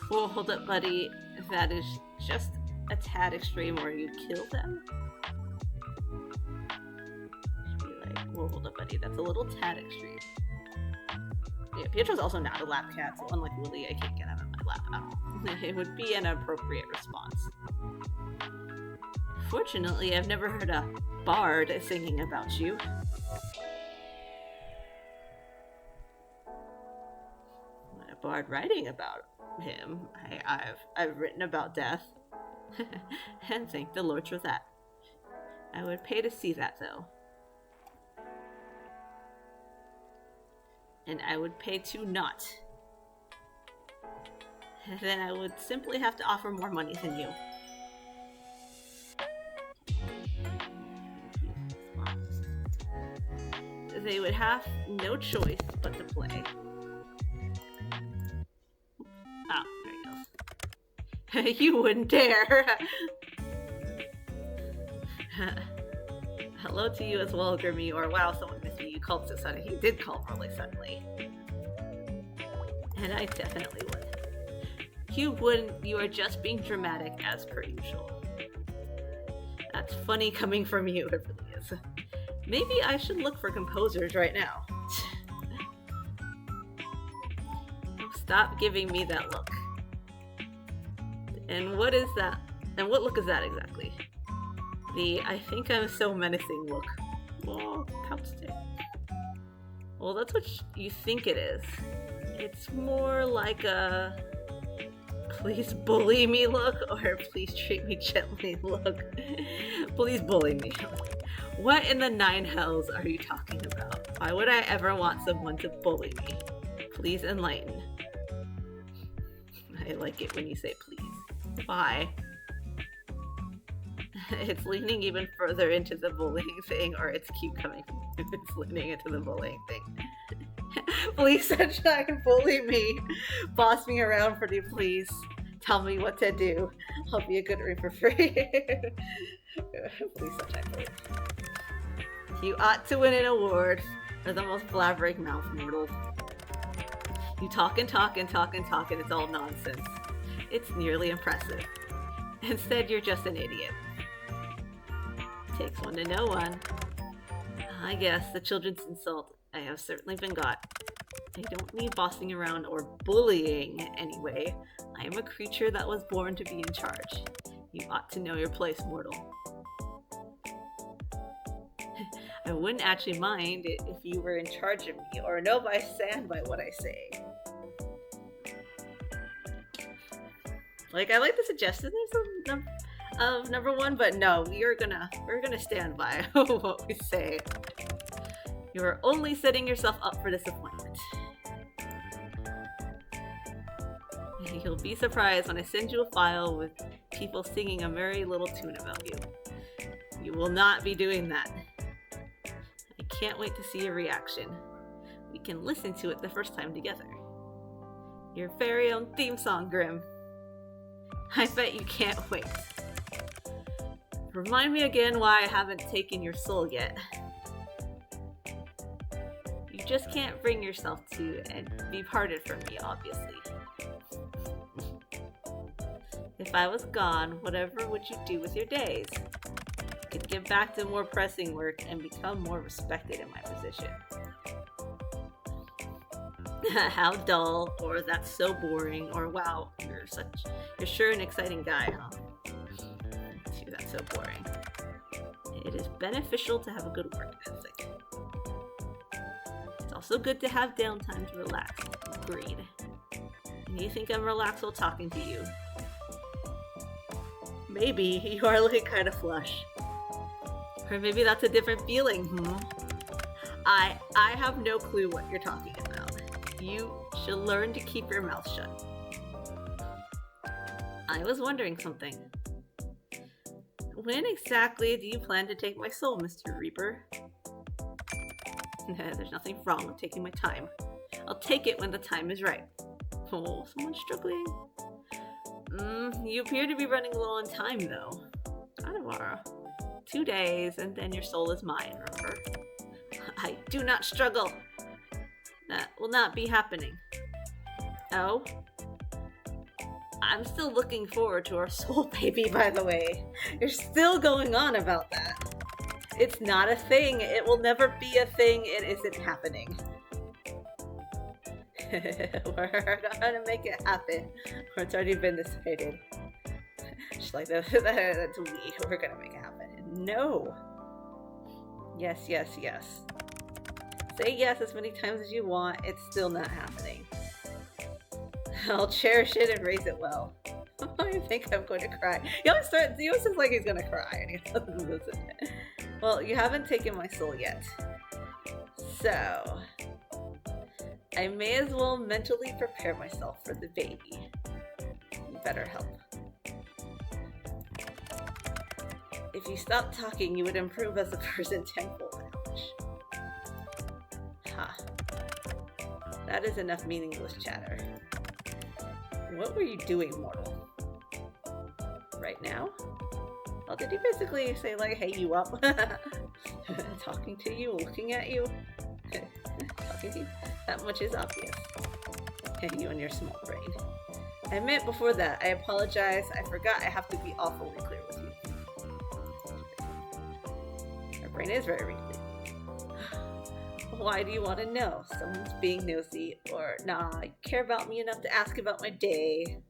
Whoa, hold up, buddy. That is just a tad extreme, or you kill them? Whoa, hold up, buddy. That's a little tad extreme. Yeah, Pietro's also not a lap cat, so unlike Willy, I can't get him in my lap at all. It would be an appropriate response. Fortunately, I've never heard a bard singing about you. A bard writing about him? I've written about death. And thank the Lord for that. I would pay to see that, though. And I would pay to not. Then I would simply have to offer more money than you. they would have no choice but to play. Oh, there he goes. You wouldn't dare! Hello to you as well, Grimmy, or wow, someone missed me. You called so suddenly. He did call really suddenly. And I definitely would. You wouldn't. You are just being dramatic as per usual. That's funny coming from you, it really is. Maybe I should look for composers right now. Stop giving me that look. And what is that? And what look is that exactly? The I think I'm so menacing look. Whoa, couch stick. Well, that's what you think it is. It's more like a please bully me look, or please treat me gently look. Please bully me. What in the nine hells are you talking about? Why would I ever want someone to bully me? Please enlighten. I like it when you say please. Why? It's leaning even further into the bullying thing, or it's keep coming. It's leaning into the bullying thing. Please, Sunshine, bully me. Boss me around pretty please. Tell me what to do. I'll be a good reaper for you. Please, Sunshine, bully me. You ought to win an award for the most blabbering mouth mortal. You talk and talk and talk and talk, and it's all nonsense. It's nearly impressive. Instead, you're just an idiot. Takes one to know one. I guess the children's insult. I have certainly been got. I don't need bossing around or bullying anyway. I am a creature that was born to be in charge. You ought to know your place, mortal. I wouldn't actually mind it if you were in charge of me, or no, I stand by what I say. Like, I like the suggestions of number one, but no, we're gonna stand by what we say. You are only setting yourself up for disappointment. You'll be surprised when I send you a file with people singing a merry little tune about you. You will not be doing that. I can't wait to see your reaction. We can listen to it the first time together. Your very own theme song, Grim. I bet you can't wait. Remind me again why I haven't taken your soul yet. You just can't bring yourself to and be parted from me, obviously. If I was gone, whatever would you do with your days? You could get back to more pressing work and become more respected in my position. How dull, or that's so boring, or wow, you're sure an exciting guy, huh? Phew, that's so boring. It is beneficial to have a good work ethic. It's also good to have downtime to relax. Agreed. And you think I'm relaxed while talking to you? Maybe you are looking kind of flush. Or maybe that's a different feeling, I have no clue what you're talking about. You should learn to keep your mouth shut. I was wondering something. When exactly do you plan to take my soul, Mr. Reaper? There's nothing wrong with taking my time. I'll take it when the time is right. Oh, someone's struggling. You appear to be running low on time, though. Not tomorrow. 2 days, and then your soul is mine, remember? I do not struggle. That will not be happening. Oh? I'm still looking forward to our soul baby, by the way. You're still going on about that. It's not a thing. It will never be a thing. It isn't happening. We're gonna make it happen. Or it's already been decided. Just like that's we. We're gonna make it happen. No. Yes, yes, yes. Say yes as many times as you want. It's still not happening. I'll cherish it and raise it well. I think I'm going to cry. He always seems like he's gonna cry, and he doesn't. Well, you haven't taken my soul yet. So, I may as well mentally prepare myself for the baby. You better help. If you stopped talking, you would improve as a person tenfold. Aha. That is enough meaningless chatter. What were you doing, mortal? Right now? Well, did he basically say, like, hey, you up? Talking to you, looking at you? Talking to you? That much is obvious. You and your small brain. I meant before that. I apologize. I forgot I have to be awfully clear with you. Our brain is very wrinkly. Why do you want to know? Someone's being nosy, or nah, you care about me enough to ask about my day.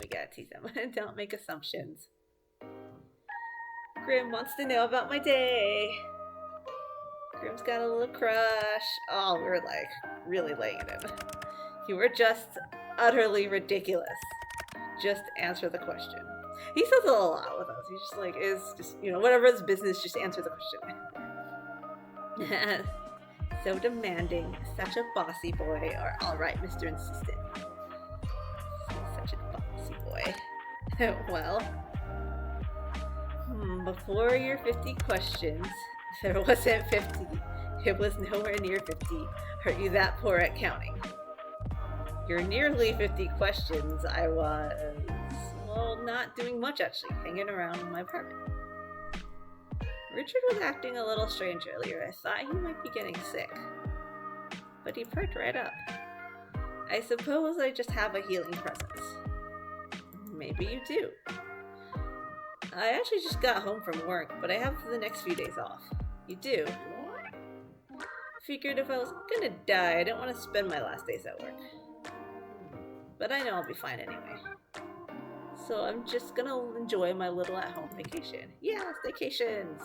We gotta tease them. Don't make assumptions. Grim wants to know about my day. Grim's got a little crush. Oh, we were like really laying it in. You were just utterly ridiculous. Just answer the question. He says it a lot with us. He just like is just, you know, whatever his business, just answer the question. So demanding, such a bossy boy. Or alright, Mr. Insistent. Such a bossy boy. Well, before your 50 questions, there wasn't 50. It was nowhere near 50. Are you that poor at counting? Your nearly 50 questions, I was, well, not doing much actually, hanging around in my apartment. Richard was acting a little strange earlier. I thought he might be getting sick. But he perked right up. I suppose I just have a healing presence. Maybe you do. I actually just got home from work, but I have the next few days off. You do? Figured if I was gonna die, I didn't want to spend my last days at work. But I know I'll be fine anyway. So I'm just gonna enjoy my little at-home vacation. Yeah, staycations!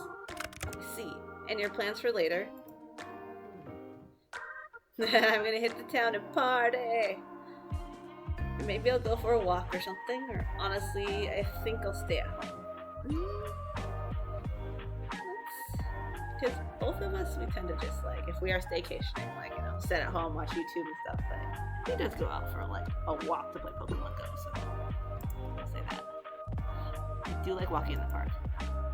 I see. And your plans for later? I'm gonna hit the town and party! Maybe I'll go for a walk or something, or honestly, I think I'll stay at home. Because both of us, we tend to just like, if we are staycationing, like, you know, sit at home, watch YouTube and stuff, but he does go out for like a walk to play Pokemon Go, so I'll say that. I do like walking in the park.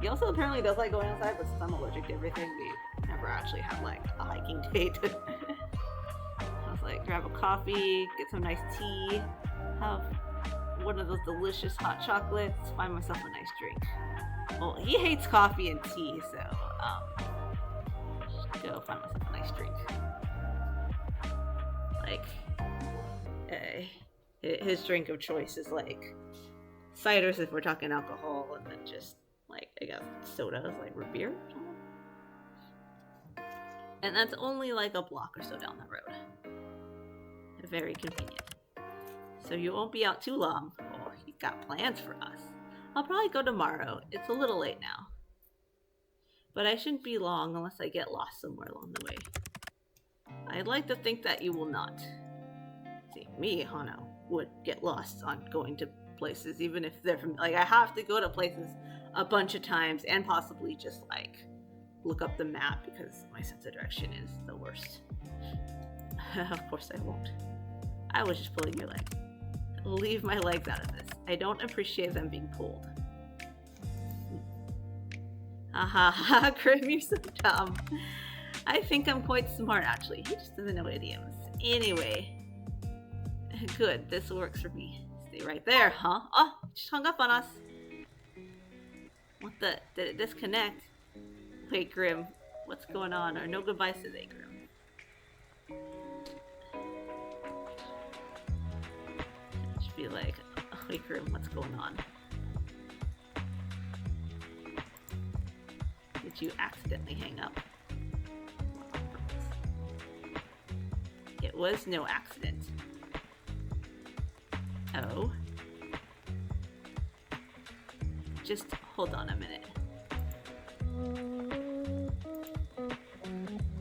He also apparently does like going outside, but since I'm allergic to everything, we never actually had like a hiking date. I was like, grab a coffee, get some nice tea, have one of those delicious hot chocolates, find myself a nice drink. Well, he hates coffee and tea, so just go find myself a nice drink. Like, his drink of choice is like ciders if we're talking alcohol, and then just like, I guess, sodas, like root beer or something. And that's only like a block or so down the road. Very convenient. So you won't be out too long. Oh, you got plans for us. I'll probably go tomorrow. It's a little late now. But I shouldn't be long unless I get lost somewhere along the way. I'd like to think that you will not. See, me, Hano, would get lost on going to places, even if they're from, like, I have to go to places a bunch of times and possibly just, like, look up the map because my sense of direction is the worst. Of course I won't. I was just pulling your leg. Leave my legs out of this. I don't appreciate them being pulled. Ha, Grim, you're so dumb. I think I'm quite smart, actually. He just doesn't know idioms. Anyway. Good, this works for me. Stay right there, huh? Oh, just hung up on us. What the? Did it disconnect? Wait, Grim, what's going on? Or no goodbyes today, Grim? Just be like, oh, wait, Grim, what's going on? Did you accidentally hang up? It was no accident. Oh. Just hold on a minute.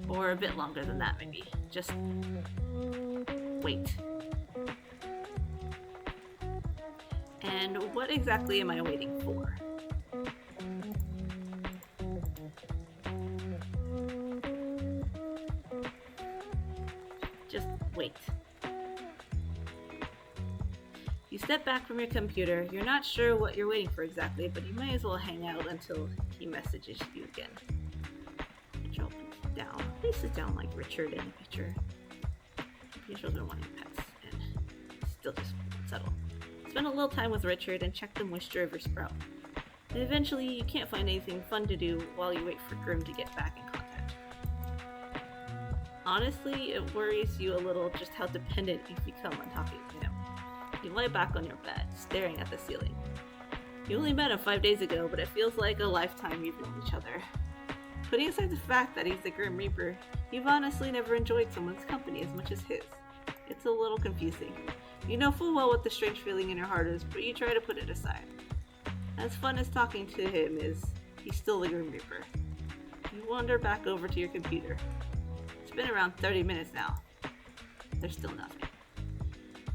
Or a bit longer than that, maybe. Just wait. And what exactly am I waiting for? Just wait. You step back from your computer. You're not sure what you're waiting for exactly, but you may as well hang out until he messages you again. down. Please sit down like Richard in the picture. Your children want your pets, and still just settle. Spend a little time with Richard and check the moisture of your sprout. And eventually, you can't find anything fun to do while you wait for Grim to get back in contact. Honestly, it worries you a little just how dependent you've become on talking to him. You lie back on your bed, staring at the ceiling. You only met him 5 days ago, but it feels like a lifetime you've known each other. Putting aside the fact that he's the Grim Reaper, you've honestly never enjoyed someone's company as much as his. It's a little confusing. You know full well what the strange feeling in your heart is, but you try to put it aside. As fun as talking to him is, he's still the Grim Reaper. You wander back over to your computer. It's been around 30 minutes now. There's still nothing.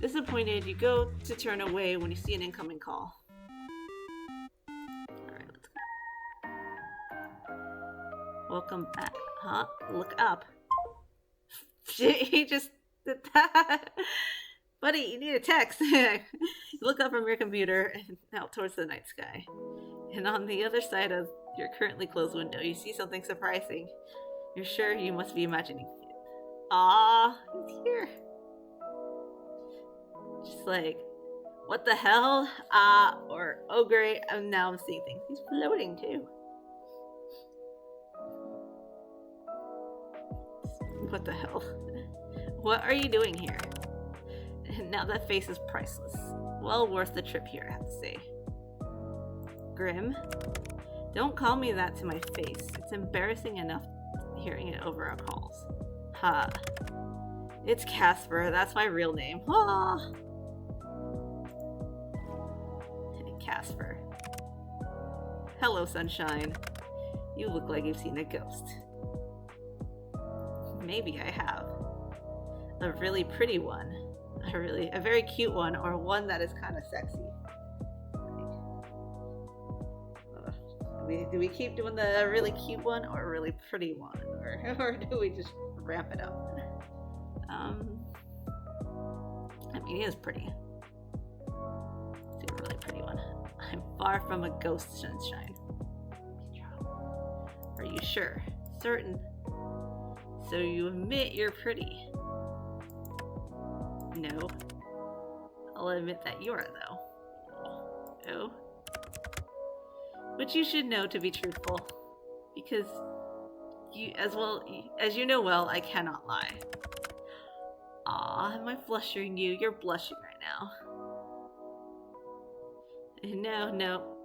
Disappointed, you go to turn away when you see an incoming call. Alright, let's go. Welcome back. Huh? Look up. He just did that. Buddy, you need a text. You look up from your computer and out towards the night sky. And on the other side of your currently closed window, you see something surprising. You're sure you must be imagining it. Ah, he's here. Just like, what the hell? Or, oh great, now I'm seeing things. He's floating too. What the hell? What are you doing here? Now that face is priceless. Well worth the trip here, I have to say. Grim? Don't call me that to my face. It's embarrassing enough hearing it over our calls. Ha. It's Casper, that's my real name. Ah. Casper. Hello, sunshine. You look like you've seen a ghost. Maybe I have. A really pretty one. A very cute one, or one that is kind of sexy. Do we keep doing the really cute one or a really pretty one? Or do we just ramp it up? I mean, he is pretty. Let's do a really pretty one. I'm far from a ghost, sunshine. Are you sure? Certain? So you admit you're pretty? No. I'll admit that you are, though. Oh? Which you should know to be truthful. Because you, as you know well, I cannot lie. Aw, am I flustering you? You're blushing right now. No,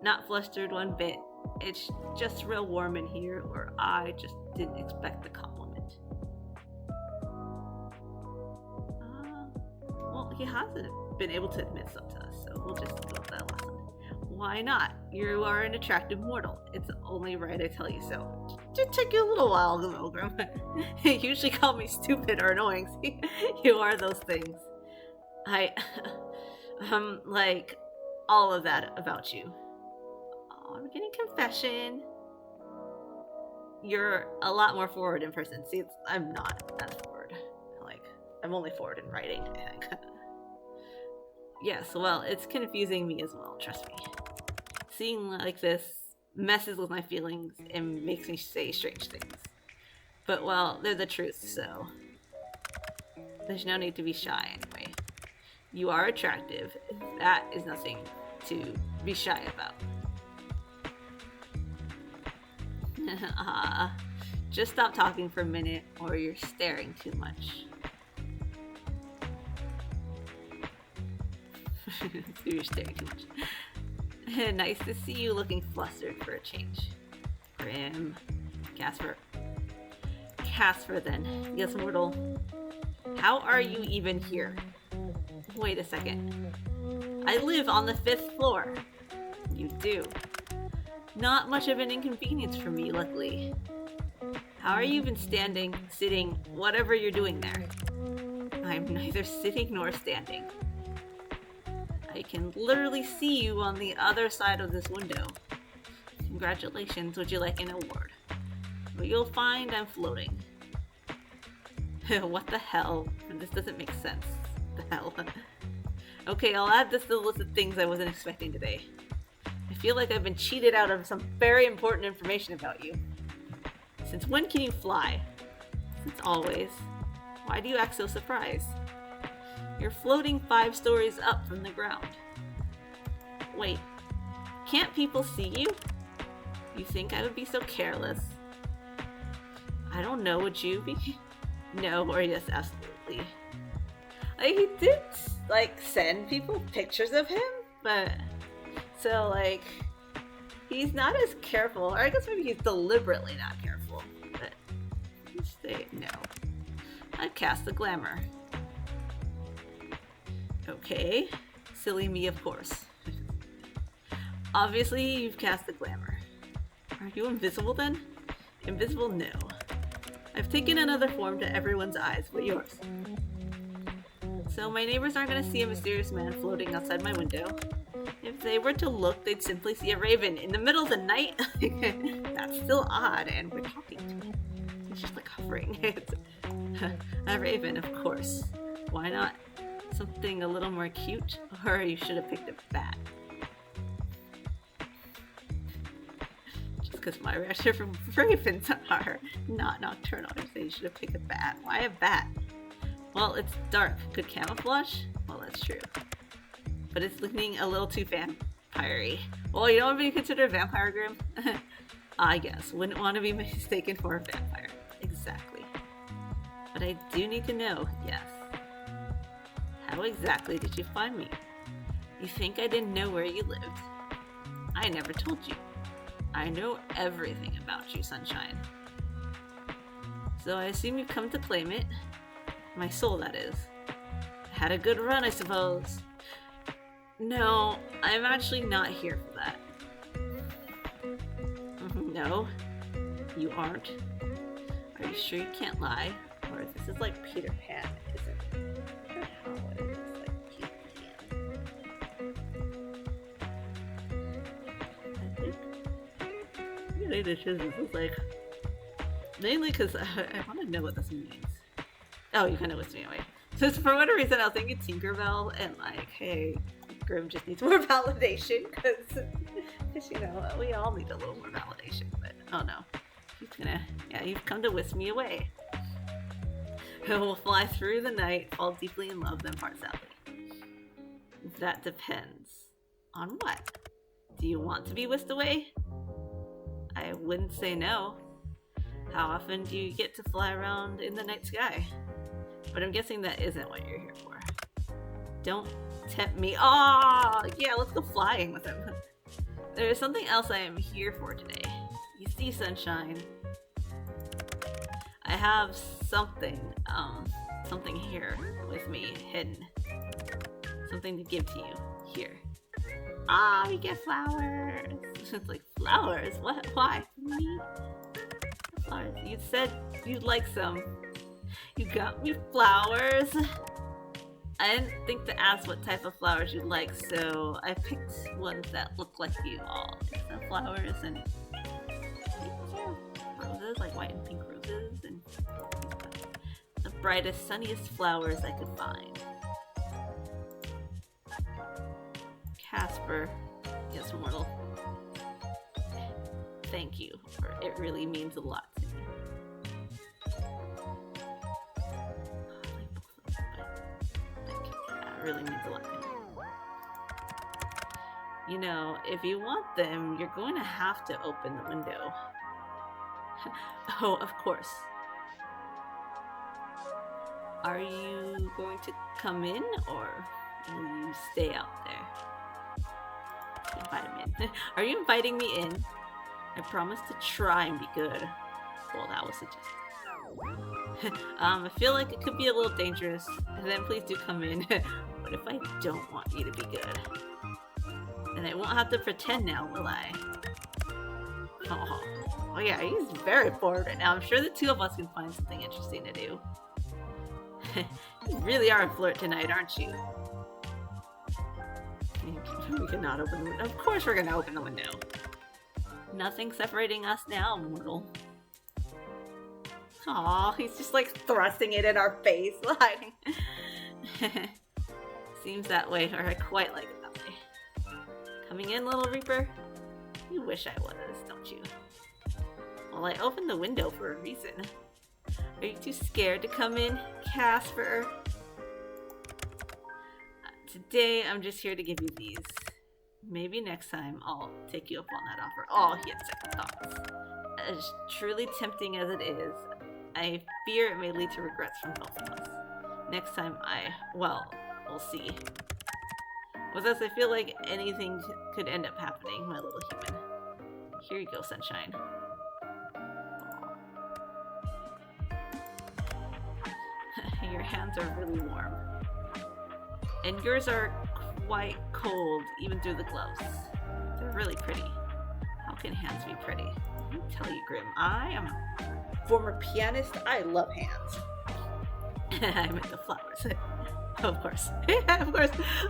not flustered one bit. It's just real warm in here, or I just didn't expect the compliment. Well, he hasn't been able to admit so to us, so we'll just go with that lesson. Why not? You are an attractive mortal. It's only right I tell you so. It took you a little while, Grim. You usually call me stupid or annoying. See, you are those things. Like, all of that about you. Oh, I'm getting confession. You're a lot more forward in person. See, I'm not that forward. Like, I'm only forward in writing, I think. Yes, well, it's confusing me as well, trust me. Seeing like this messes with my feelings and makes me say strange things. But, well, they're the truth, so there's no need to be shy anyway. You are attractive. That is nothing to be shy about. Just stop talking for a minute or you're staring too much. You're staring too much. Nice to see you looking flustered for a change. Grim. Casper then. Yes, mortal. How are you even here? Wait a second. I live on the 5th floor. You do. Not much of an inconvenience for me, luckily. How are you even standing, sitting, whatever you're doing there? I'm neither sitting nor standing. I can literally see you on the other side of this window. Congratulations, would you like an award? But you'll find I'm floating. What the hell? This doesn't make sense. The hell? Okay, I'll add this to the list of things I wasn't expecting today. I feel like I've been cheated out of some very important information about you. Since when can you fly? It's always. Why do you act so surprised? You're floating 5 stories up from the ground. Wait, can't people see you? You think I would be so careless? I don't know, would you be? No, or yes, absolutely. Like, he did, like, send people pictures of him, but... So, like, he's not as careful, or I guess maybe he's deliberately not careful, but... Say no. I've cast the glamour. Okay. Silly me, of course. Obviously, you've cast the glamour. Are you invisible then? Invisible? No. I've taken another form to everyone's eyes, but yours. So my neighbors aren't going to see a mysterious man floating outside my window. If they were to look, they'd simply see a raven in the middle of the night. That's still odd, and we're talking to it. It's just like hovering. It's a raven, of course. Why not something a little more cute? Or you should have picked a bat. Just because my reaction from ravens are not nocturnal. I'm saying you should have picked a bat. Why a bat? Well, it's dark. Good camouflage? Well, that's true. But it's looking a little too vampire-y. Well, you don't want to be considered a vampire, Grim? I guess. Wouldn't want to be mistaken for a vampire. Exactly. But I do need to know, yes. How exactly did you find me? You think I didn't know where you lived? I never told you. I know everything about you, Sunshine. So I assume you've come to claim it. My soul, that is. Had a good run, I suppose. No, I'm actually not here for that. No, you aren't. Are you sure you can't lie? Or this is like Peter Pan, isn't it? How it is like Peter Pan. I think really this is like mainly because I want to know what this means. Oh, you kind of whisked me away. So for whatever reason, I was thinking Tinkerbell and like, hey, Grim just needs more validation because you know we all need a little more validation. But oh no, he's gonna you've come to whisk me away. We'll fly through the night, fall deeply in love, then part sadly. That depends on what. Do you want to be whisked away? I wouldn't say no. How often do you get to fly around in the night sky? But I'm guessing that isn't what you're here for. Don't tempt me. Oh, yeah, let's go flying with him. There's something else I am here for today. You see, Sunshine, I have something here with me hidden. Something to give to you. Here. Ah, we get flowers. It's like, flowers? What? Why? Me? Flowers. You said you'd like some. You got me flowers. I didn't think to ask what type of flowers you'd like, so I picked ones that look like you all. Some flowers and roses, like white and pink roses, and the brightest, sunniest flowers I could find. Casper, yes, mortal. Thank you, for it really means a lot to me. It really means a lot to me. You know, if you want them, you're going to have to open the window. Oh, of course. Are you going to come in, or will you stay out there? Invite him in. Are you inviting me in? I promise to try and be good. Well, that was suggested. I feel like it could be a little dangerous. Then please do come in. What if I don't want you to be good? Then I won't have to pretend now, will I? Oh yeah, he's very bored right now. I'm sure the two of us can find something interesting to do. You really are a flirt tonight, aren't you? We cannot open the window. Of course we're gonna open the window. Nothing separating us now, mortal. Aw, he's just like thrusting it in our face. Seems that way, or I quite like it that way. Coming in, little Reaper? You wish I was, don't you? Well, I opened the window for a reason. Are you too scared to come in, Casper? Today, I'm just here to give you these. Maybe next time I'll take you up on that offer. Oh, he had second thoughts. As truly tempting as it is, I fear it may lead to regrets from both of us. Next time we'll see. With us, I feel like anything could end up happening, my little human. Here you go, sunshine. Your hands are really warm. And yours are quite cold, even through the gloves. They're really pretty. How can hands be pretty? Let me tell you, Grim, I am a former pianist. I love hands. I meant the flowers. Of course.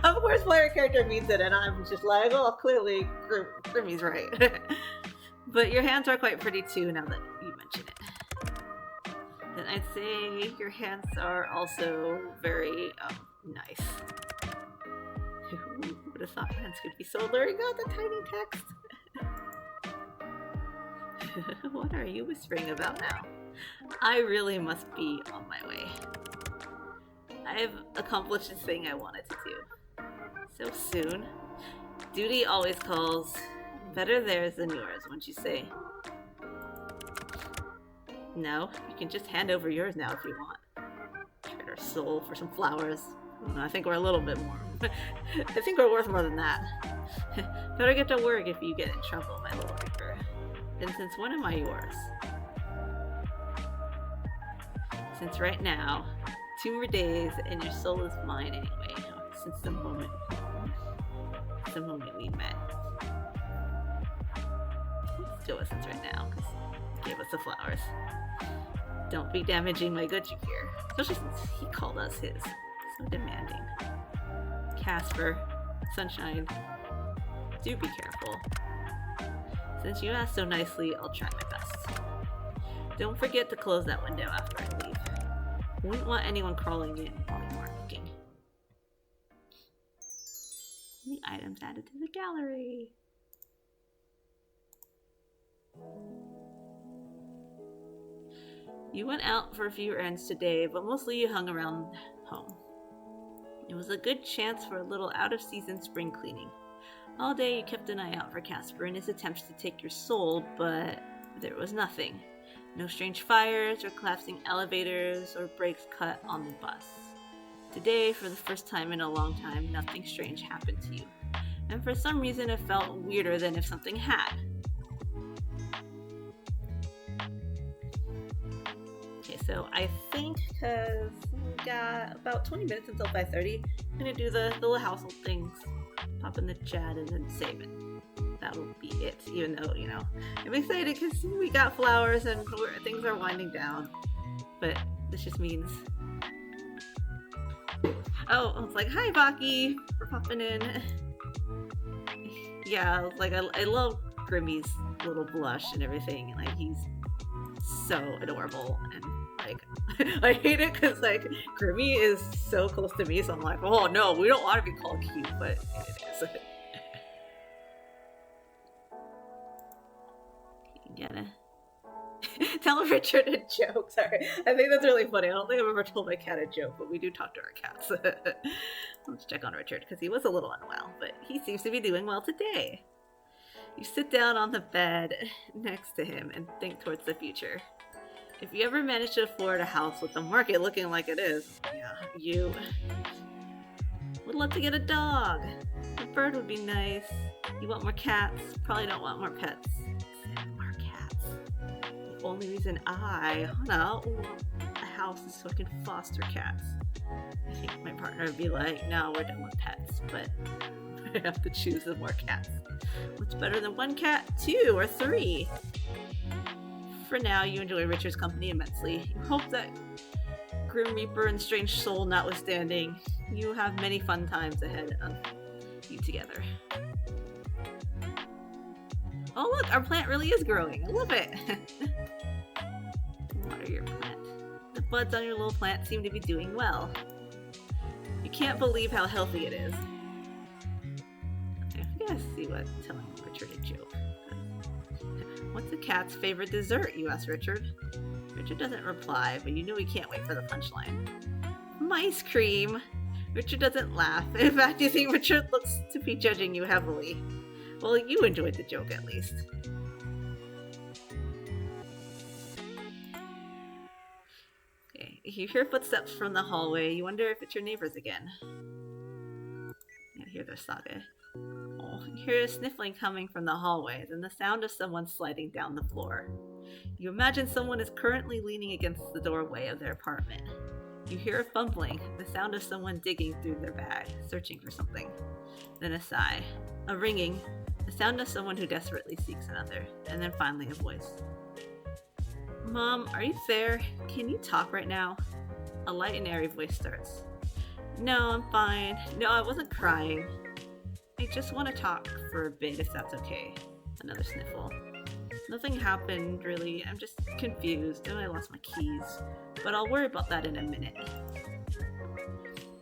Of course player character means it, and I'm just like, oh, clearly Grimmy's right. But your hands are quite pretty too, now that you mention it. Then I'd say your hands are also very, nice. Who would have thought hands could be so alluring? Oh, the tiny text. What are you whispering about now? I really must be on my way. I've accomplished the thing I wanted to do. So soon. Duty always calls. Better theirs than yours, wouldn't you say? No, you can just hand over yours now if you want. Trade our soul for some flowers. I think we're a little bit more. I think we're worth more than that. Better get to work if you get in trouble, my little reaper. And since when am I yours? Since right now, 2 more days and your soul is mine anyway. Since the moment we met. Let's go with since right now, because he gave us the flowers. Don't be damaging my good here, especially since he called us his. So demanding. Casper, Sunshine, do be careful. Since you asked so nicely, I'll try my best. Don't forget to close that window after I leave. Wouldn't want anyone crawling in while you aren't looking. The items added to the gallery. You went out for a few errands today, but mostly you hung around home. It was a good chance for a little out-of-season spring cleaning. All day you kept an eye out for Casper in his attempts to take your soul, but there was nothing. No strange fires or collapsing elevators or brakes cut on the bus. Today, for the first time in a long time, nothing strange happened to you. And for some reason it felt weirder than if something had. Okay, so I think because we got about 20 minutes until 5:30, I'm going to do the little household things, pop in the chat, and then save it. That'll be it, even though, you know, I'm excited because we got flowers and things are winding down. But this just means... Oh, it's like, hi, Baki, for popping in. Yeah, like, I love Grimmy's little blush and everything. Like, he's so adorable. And, like, I hate it because, like, Grimmy is so close to me, so I'm like, oh, no, we don't want to be called cute, but it is. Gotta tell Richard a joke. Sorry, I think that's really funny. I don't think I've ever told my cat a joke, but we do talk to our cats. Let's check on Richard because he was a little unwell, but he seems to be doing well today. You sit down on the bed next to him and think towards the future. If you ever manage to afford a house with the market looking like it is, yeah, you would love to get a dog. A bird would be nice. You want more cats? Probably don't want more pets. Only reason I want a house is so I can foster cats. I think my partner would be like, no, we're done with pets, but I have to choose the more cats. What's better than 1 cat, 2, or 3? For now, you enjoy Richard's company immensely. You hope that Grim Reaper and Strange Soul notwithstanding, you have many fun times ahead of you together. Oh look, our plant really is growing. I love it. Water your plant. The buds on your little plant seem to be doing well. You can't believe how healthy it is. I gotta see what telling Richard a joke. What's a cat's favorite dessert, you ask Richard. Richard doesn't reply, but you know he can't wait for the punchline. Mice cream! Richard doesn't laugh. In fact, you think Richard looks to be judging you heavily. Well, you enjoyed the joke at least. Okay, you hear footsteps from the hallway. You wonder if it's your neighbors again. You hear their saga. Oh, you hear a sniffling coming from the hallway, then the sound of someone sliding down the floor. You imagine someone is currently leaning against the doorway of their apartment. You hear a fumbling, the sound of someone digging through their bag, searching for something. Then a sigh, a ringing, the sound of someone who desperately seeks another, and then finally a voice. Mom, are you there? Can you talk right now? A light and airy voice starts. No, I'm fine. No, I wasn't crying. I just want to talk for a bit if that's okay. Another sniffle. Nothing happened, really. I'm just confused and I lost my keys. But I'll worry about that in a minute.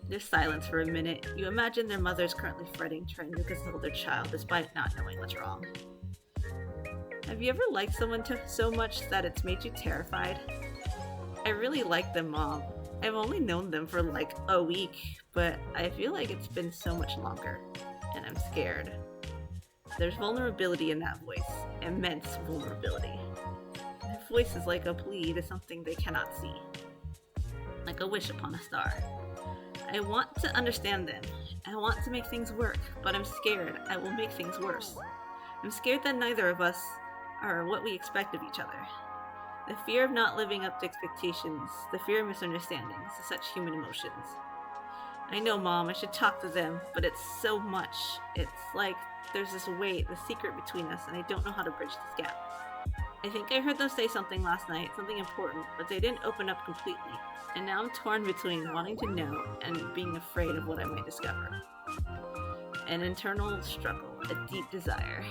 There's silence for a minute. You imagine their mother is currently fretting, trying to console their child despite not knowing what's wrong. Have you ever liked someone so much that it's made you terrified? I really like them, Mom. I've only known them for like a week, but I feel like it's been so much longer, and I'm scared. There's vulnerability in that voice, immense vulnerability. Their voice is like a plea to something they cannot see, like a wish upon a star. I want to understand them. I want to make things work, but I'm scared I will make things worse. I'm scared that neither of us are what we expect of each other. The fear of not living up to expectations, the fear of misunderstandings, such human emotions. I know, Mom, I should talk to them, but it's so much. It's like there's this weight, the secret between us, and I don't know how to bridge this gap. I think I heard them say something last night, something important, but they didn't open up completely. And now I'm torn between wanting to know and being afraid of what I might discover. An internal struggle, a deep desire.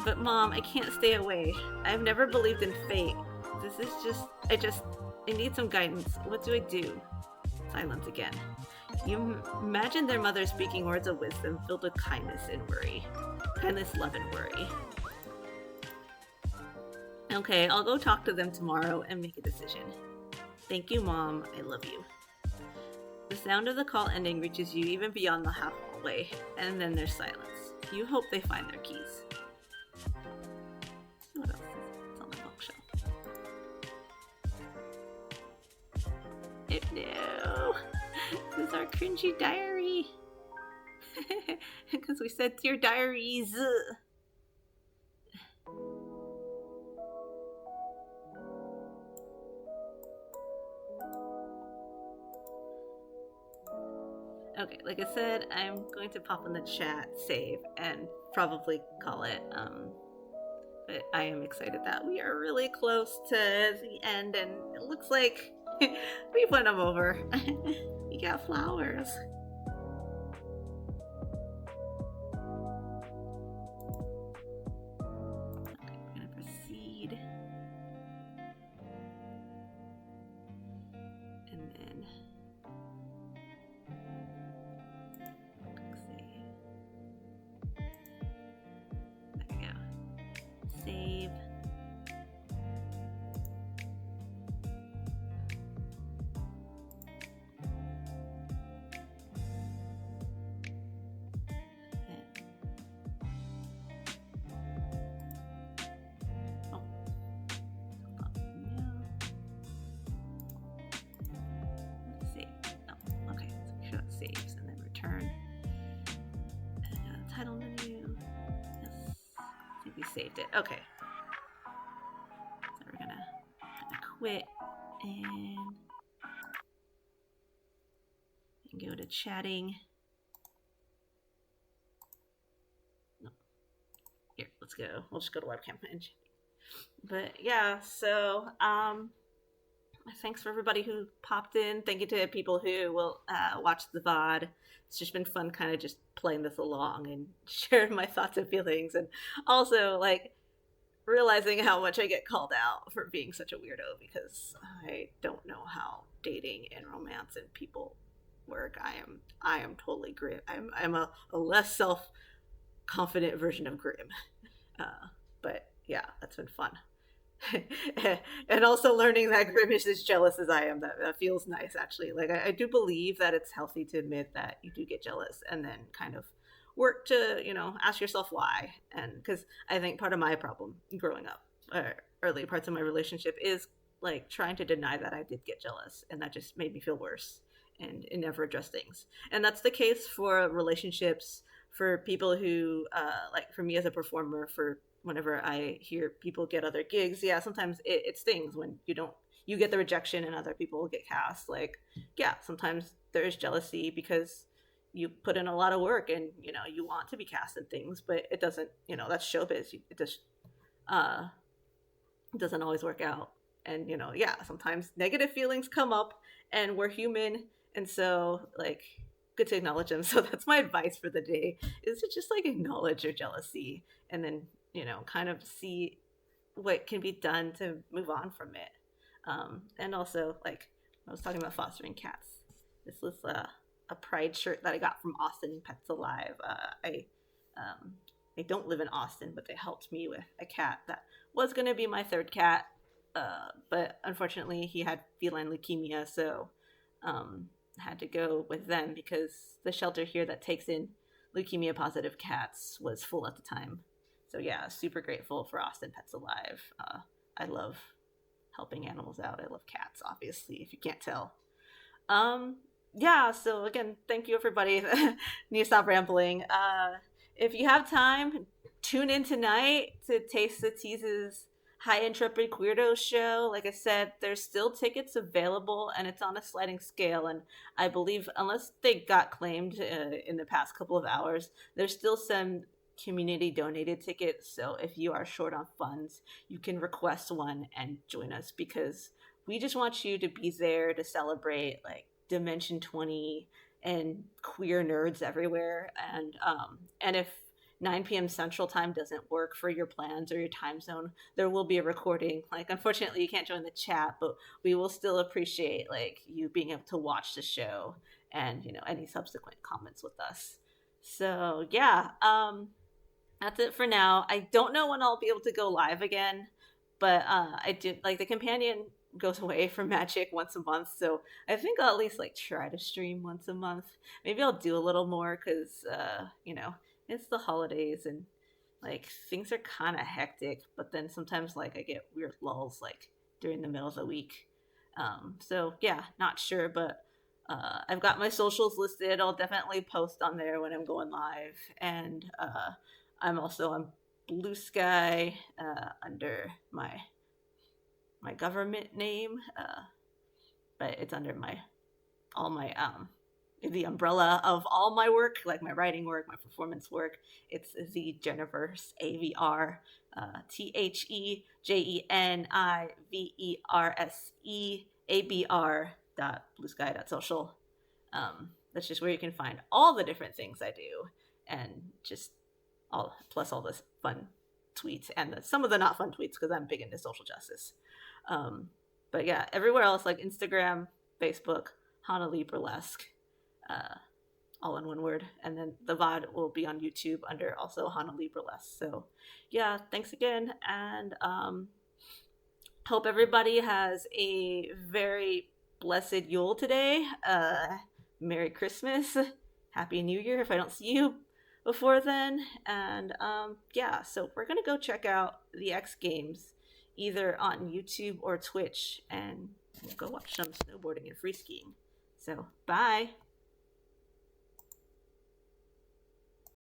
But Mom, I can't stay away. I've never believed in fate. This is just, I need some guidance. What do I do? Silence again. You imagine their mother speaking words of wisdom filled with kindness and worry. Kindness, love, and worry. Okay, I'll go talk to them tomorrow and make a decision. Thank you, Mom. I love you. The sound of the call ending reaches you even beyond the hallway, and then there's silence. You hope they find their keys. What else is on the bookshelf? No! This is our cringy diary! Because we said dear diaries! Okay, like I said, I'm going to pop in the chat, save, and probably call it, but I am excited that we are really close to the end, and it looks like we won them over. We got flowers. Okay, we're gonna proceed. And then save. Oh. Save. Oh, okay. So show it saves and then return. Title menu. Yes. I think we saved it. Okay. So we're gonna quit and go to chatting. No. Here, let's go. We'll just go to webcam and chatting. But yeah, so thanks for everybody who popped in. Thank you to people who will watch the VOD. It's just been fun kind of just playing this along and sharing my thoughts and feelings, and also like realizing how much I get called out for being such a weirdo because I don't know how dating and romance and people work. I am totally grim. I'm a less self-confident version of grim. But yeah, that's been fun. And also learning that Grim is as jealous as I am, that feels nice actually. Like I do believe that it's healthy to admit that you do get jealous and then kind of work to, ask yourself why. And because I think part of my problem growing up, early parts of my relationship, is like trying to deny that I did get jealous, and that just made me feel worse, and it never addressed things. And that's the case for relationships, for people who, like for me as a performer, for whenever I hear people get other gigs, yeah, sometimes it stings when you get the rejection and other people get cast. Like, yeah, sometimes there is jealousy because you put in a lot of work and you want to be cast in things, but it doesn't. That's showbiz. It just uh, doesn't always work out. And yeah, sometimes negative feelings come up, and we're human, and so like good to acknowledge them. So that's my advice for the day, is to just like acknowledge your jealousy, and then kind of see what can be done to move on from it. And also, like I was talking about fostering cats, this was a pride shirt that I got from Austin Pets Alive. Um, I don't live in Austin, but they helped me with a cat that was going to be my third cat, but unfortunately he had feline leukemia, so had to go with them because the shelter here that takes in leukemia positive cats was full at the time. So yeah, super grateful for Austin Pets Alive. I love helping animals out. I love cats, obviously, if you can't tell. Um, yeah, so again, thank you everybody. Need to stop rambling. If you have time, tune in tonight to Taste the Tease's High Intrepid Queerdo show. Like I said, there's still tickets available, and it's on a sliding scale. And I believe, unless they got claimed in the past couple of hours, there's still some community donated tickets. So if you are short on funds, you can request one and join us, because we just want you to be there to celebrate like Dimension 20 and queer nerds everywhere. And if 9 p.m. Central Time doesn't work for your plans or your time zone, there will be a recording. Like, unfortunately, you can't join the chat, but we will still appreciate like you being able to watch the show and any subsequent comments with us. So yeah, that's it for now. I don't know when I'll be able to go live again, but I did like the companion goes away from Magic once a month, so I think I'll at least like try to stream once a month. Maybe I'll do a little more because it's the holidays and like things are kind of hectic. But then sometimes like I get weird lulls like during the middle of the week. So yeah, not sure, but I've got my socials listed. I'll definitely post on there when I'm going live, and I'm also on Blue Sky under my government name, but it's under my all my the umbrella of all my work, like my writing work, my performance work. It's the Jenniverse, AVR, THEJENIVERSEABR .bluesky.social. That's just where you can find all the different things I do, and just all plus all this fun tweets and some of the not fun tweets because I'm big into social justice. Um, but yeah, everywhere else like Instagram, Facebook, Honolulu Burlesque, uh, all in one word. And then the VOD will be on YouTube under also Honolulu Burlesque. So yeah, thanks again. And hope everybody has a very blessed Yule today. Merry Christmas. Happy New Year if I don't see you before then. And yeah, so we're going to go check out the X Games either on YouTube or Twitch, and we'll go watch some snowboarding and free skiing. So, bye.